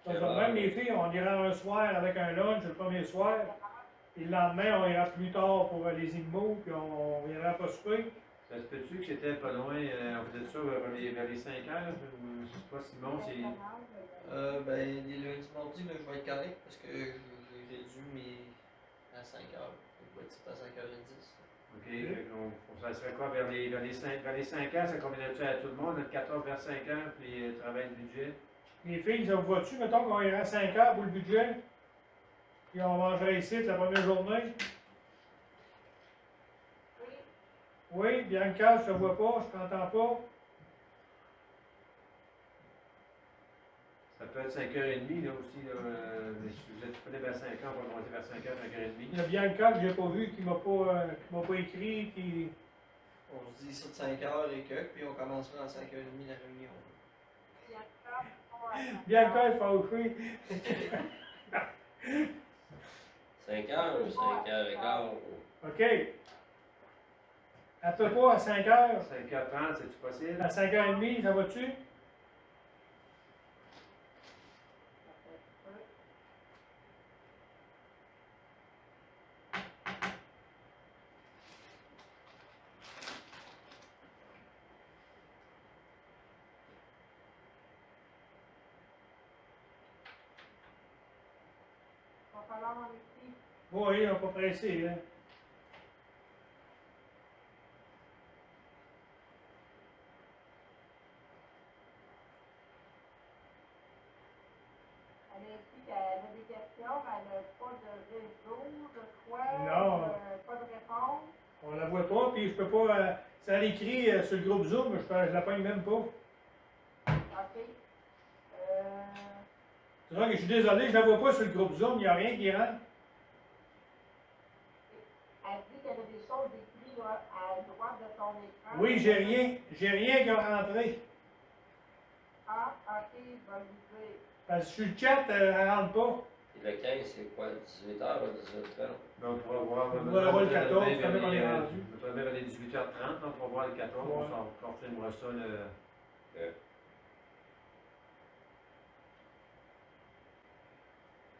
Speaker 1: Ça se va de même, les filles, on ira un soir avec un lunch le premier soir. Puis le lendemain, on ira plus tard pour les Immos, puis on viendra pas souper.
Speaker 5: Ça se peut-tu que c'était pas loin, on faisait ça vers les 5 heures, ou je sais pas, Simon, c'est.
Speaker 7: Ben, les lundis, mardis, là, je vais être correct parce que j'ai réduit mes à 5 heures. Je vais être ici à 5h10.
Speaker 5: Ok, fait qu'on ça serait quoi vers les 5 heures, ça conviendrait-tu à tout le monde, de 14 vers 5 heures, puis travail de budget?
Speaker 1: Les filles, ça vous va-tu? Mettons qu'on ira à 5 heures pour le budget. Puis on mangerait ici la première journée. Oui, Bianca, je te vois pas, je t'entends pas.
Speaker 5: Ça peut être 5h30 là aussi, là, mais si vous êtes disponible à 5 heures, on va commencer vers 5h, 5h30.
Speaker 1: Il y a Bianca que j'ai pas vu, qui m'a pas écrit, qui.
Speaker 7: On se dit ça de 5h et que, puis on commencera à 5h30 la réunion.
Speaker 1: Bianca est fâchée.
Speaker 9: 5 heures ou 5 heures et quart?
Speaker 1: OK. Elle peut pas à 5 heures.
Speaker 5: 5h30, c'est-tu possible?
Speaker 1: À 5h30, ça va-tu?
Speaker 8: Il va falloir en écrire.
Speaker 1: Oui, on n'est pas pressé. Hein.
Speaker 8: Elle a dit qu'elle a des questions, mais elle n'a pas de réseau, je crois.
Speaker 1: Non.
Speaker 8: Pas de réponse.
Speaker 1: On la voit pas, puis je peux pas. Si elle écrit sur le groupe Zoom, je la pogne même pas.
Speaker 8: OK.
Speaker 1: C'est vrai que je suis désolé, je la vois pas sur le groupe Zoom, il n'y a rien qui rentre.
Speaker 8: Elle dit qu'il y avait des choses écrites là, à droite de ton écran.
Speaker 1: Oui, j'ai rien qui a rentré.
Speaker 8: Ah, OK, je vais lui dire.
Speaker 1: Parce que sur le chat, elle rentre pas.
Speaker 9: Et le 15, c'est quoi? 18h ou 18h?
Speaker 5: Donc, on va voir.
Speaker 1: On va voir le 14,
Speaker 5: vers
Speaker 1: ça met qu'on est
Speaker 5: les,
Speaker 1: rendu.
Speaker 5: on va vers les 18h30, donc on va voir le 14,
Speaker 1: Ouais.
Speaker 5: on filmera ça le.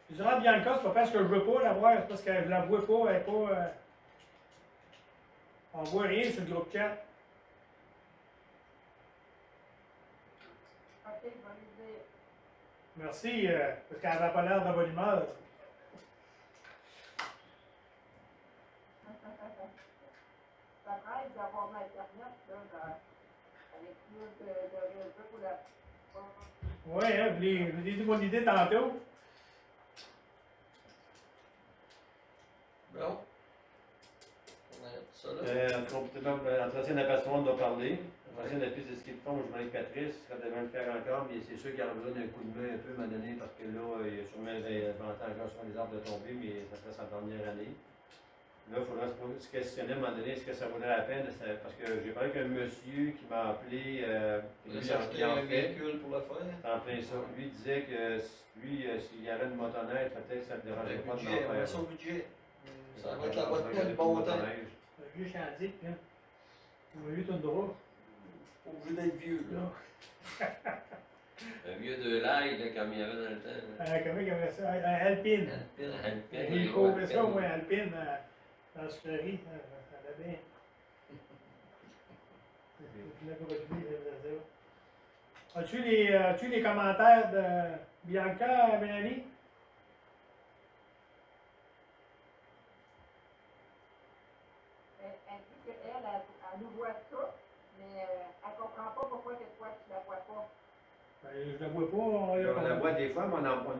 Speaker 1: Je dirais à Bianca, c'est pas parce que je veux pas la voir, c'est parce que je la vois pas, elle est pas. On voit rien sur le groupe chat.
Speaker 8: OK, je vais lui dire.
Speaker 1: Merci, parce qu'elle n'avait pas l'air de bonne humeur.
Speaker 8: Ça rêve d'avoir l'Internet, là, avec plus de réseau. Là.
Speaker 1: Oui, hein, vous avez dit mon idée tantôt.
Speaker 7: Bon. On arrête Ça, là.
Speaker 5: Entretien de la patinoire, on doit parler. Entretien de la piste de ski de fond, je demande Patrice, elle devait le faire encore, mais c'est sûr qu'il en besoin d'un coup de main un peu à un moment donné, parce que là, il y a sûrement l'avantage sur les arbres de tomber, mais ça serait sa dernière année. Là, il faudra se questionner à un moment donné, est-ce que ça vaudrait la peine, parce que j'ai parlé avec un monsieur qui m'a appelé,
Speaker 7: Il a acheté un véhicule pour le faire.
Speaker 5: en plein ça. Lui disait que lui, s'il y avait une motoneige, peut-être que ça ne le dérangeait pas de
Speaker 7: Budget,
Speaker 5: m'en
Speaker 7: on met
Speaker 5: faire.
Speaker 7: ça au budget. Ça va être la bonne de bon temps.
Speaker 1: Un vieux chandic, là. On a eu ton droit.
Speaker 7: Obligé d'être vieux, là.
Speaker 9: Un vieux de l'ail, là, comme il y avait dans le temps. là.
Speaker 1: Comment il y avait ça? Un Alpine.
Speaker 9: Alpine,
Speaker 1: Il
Speaker 9: gros
Speaker 1: trouvait ça,
Speaker 9: Alpine.
Speaker 1: moi, Alpine, dans le sucrerie. Ça allait bien. As-tu les commentaires de Bianca, Mélanie?
Speaker 8: Elle dit qu'elle nous voit ça, mais elle ne comprend pas pourquoi que toi, tu la vois pas.
Speaker 1: Ben, je la vois pas.
Speaker 5: On la voit des fois,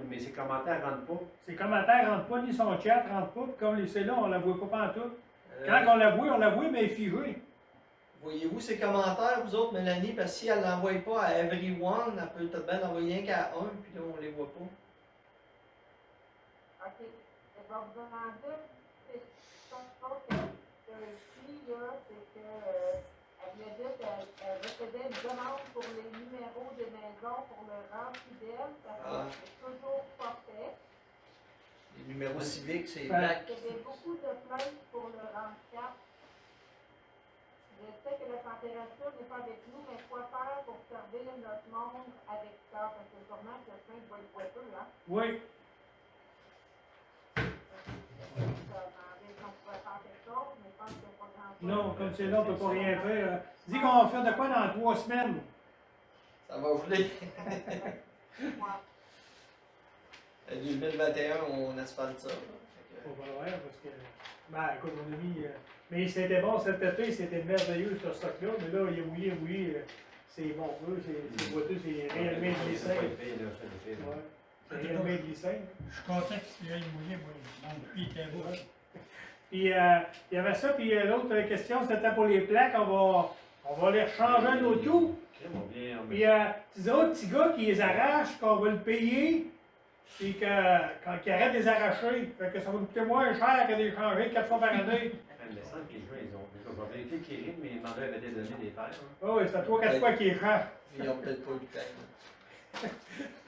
Speaker 5: mais ses commentaires ne rentrent pas.
Speaker 1: Ses commentaires ne rentrent pas, ni son chat ne rentre pas. Puis comme c'est là, on la voit pas pantoute. Quand on la voit, mais elle est figée.
Speaker 7: Voyez-vous ces commentaires, vous autres, Mélanie, parce que si elle ne l'envoie pas à everyone, elle peut peut-être bien l'envoyer rien qu'à un, puis là, on les voit pas.
Speaker 8: OK. Elle va vous demander, c'est ce que ici, là, c'est que elle voulait dire qu'elle recevait une demande pour les numéros des maisons pour le rang fidèle, parce que c'est toujours pas fait.
Speaker 7: Les numéros civiques, c'est
Speaker 1: Ouais.
Speaker 7: black.
Speaker 8: Il y avait beaucoup de plaintes pour le rang 4. Je sais que la température n'est pas avec nous, mais quoi faire pour servir notre monde avec ça? Parce que sûrement que le train va être boiteux, hein?
Speaker 1: Oui. Non, comme c'est là, on ne peut pas rien faire. Dis qu'on va faire de quoi dans 3 semaines?
Speaker 7: Ça va voler. 2021, on asphalte ça.
Speaker 1: On va voir, parce que, ben, écoute, on a mis. Mais c'était bon cet été, c'était merveilleux ce stock-là, mais là, il est mouillé, c'est bon, c'est boiteux, c'est réellement glissant. Ouais, c'est réellement glissant.
Speaker 4: Je suis content qu'il aille mouiller, moi. Mon puits était beau.
Speaker 1: Puis, il y avait ça, puis l'autre question, c'était pour les plaques, on va les rechanger un autre coup. Puis, tu dis, oh, petit gars qui les arrache, qu'on va le payer, puis qu'il arrête de les arracher. Fait que ça va nous coûter moins cher que de les changer 4 fois par année.
Speaker 5: Mais ça, les joueurs, ils ont vérifié qu'il rit, mais les mandats avaient été donnés des terres.
Speaker 1: Oh, oui, c'est 3-4 fois qu'ils échangent.
Speaker 7: Ils n'ont peut-être pas eu le temps.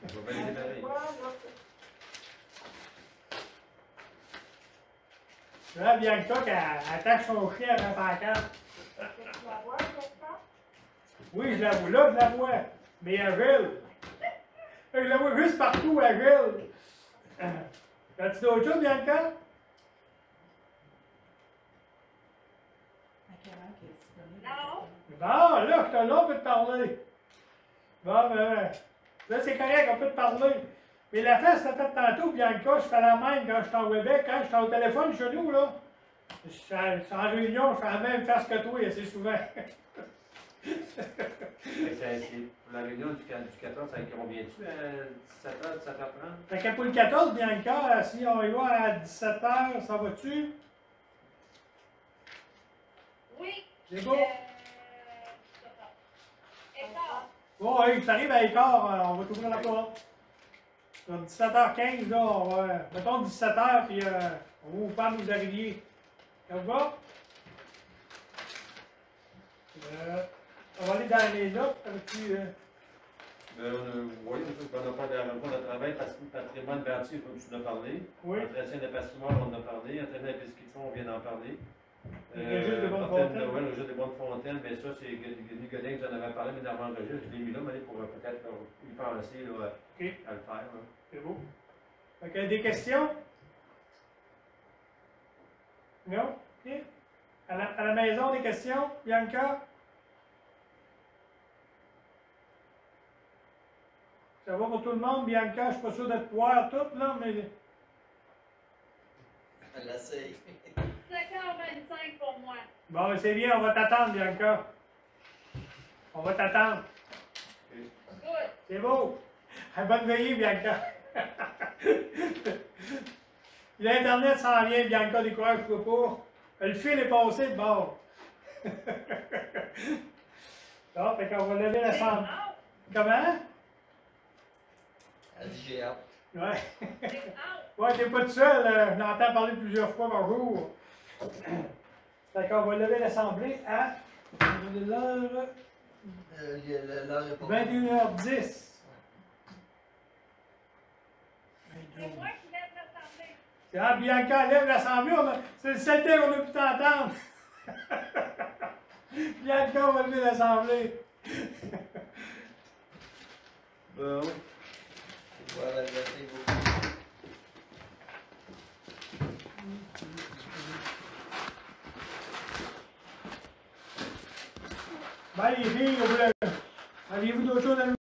Speaker 5: On va bien les pareil.
Speaker 1: Là, Bianca, qu'elle attache son chien avant sa carte.
Speaker 8: Tu la vois, Jessica?
Speaker 1: Oui, je la vois, là, je la vois. Mais elle gèle. Je la vois juste partout, elle gèle. As-tu d'autres choses, Bianca?
Speaker 6: À quelle heure qu'elle est disponible?
Speaker 3: Non.
Speaker 1: Bon, là, je là, on peut te parler. Bon, ben, là, c'est correct, on peut te parler. Mais la fête, c'était faite tantôt, Bianca, je fais la même quand je suis en Québec, quand je suis au téléphone chez nous, là. Je suis en réunion, je fais la même face que toi, assez souvent.
Speaker 5: Pour la réunion du 14, ça convient-tu à 17h, 17h30?
Speaker 1: Fait que pour le 14, Bianca, si on y va à 17h, ça va-tu?
Speaker 3: Oui.
Speaker 1: C'est beau?
Speaker 3: Écart.
Speaker 1: Oh, oui, ça arrive à l'écart, on va t'ouvrir la porte. Donc 17h15, là, on va, mettons 17h, puis on va vous faire nous arriviez. Ça vous va? On va aller dans les notes, avec-tu...
Speaker 5: Oui, on a parlé de la rencontre de travail, patrimoine bâti, comme tu en as parlé.
Speaker 1: Oui.
Speaker 5: Entretien de patrimoine, on en a parlé. Entretien de piscine, on vient d'en parler.
Speaker 1: Le registre de Bonnefontaine.
Speaker 5: Noël, le registre de Bonnefontaine, mais ça, c'est Denis Godin qui en avait parlé, mais dans le registre, je l'ai mis là, mais pour peut-être y penser là, à le faire. Là.
Speaker 1: C'est beau. Fait que des questions? Non? OK. À la maison, des questions? Bianca? Ça va pour tout le monde, Bianca? Je suis pas sûr de te voir tout, là, mais...
Speaker 7: Elle l'essaye.
Speaker 3: 5h25 pour moi.
Speaker 1: Bon, c'est bien, on va t'attendre, Bianca. On va t'attendre.
Speaker 3: Good.
Speaker 1: C'est beau. Bonne veillée, Bianca. L'Internet s'en vient, Bianca, décourage-toi pas. Le fil est passé de bord. Bon, fait qu'on va lever l'assemblée. Comment?
Speaker 7: Elle dit j'ai hâte.
Speaker 1: Ouais. Ouais, t'es pas tout seul, je l'entends parler plusieurs fois par jour. Fait qu'on va lever l'assemblée à l'heure
Speaker 7: L'heure est pas
Speaker 1: 21h10.
Speaker 3: C'est moi qui lève l'assemblée.
Speaker 1: Ah, Bianca lève l'assemblée, c'est le seul thème qu'on a pu t'entendre. Bianca, on va lever l'assemblée.
Speaker 5: Bon.
Speaker 7: Voilà, merci beaucoup.
Speaker 1: Ben, les filles, aviez-vous d'autres choses à nous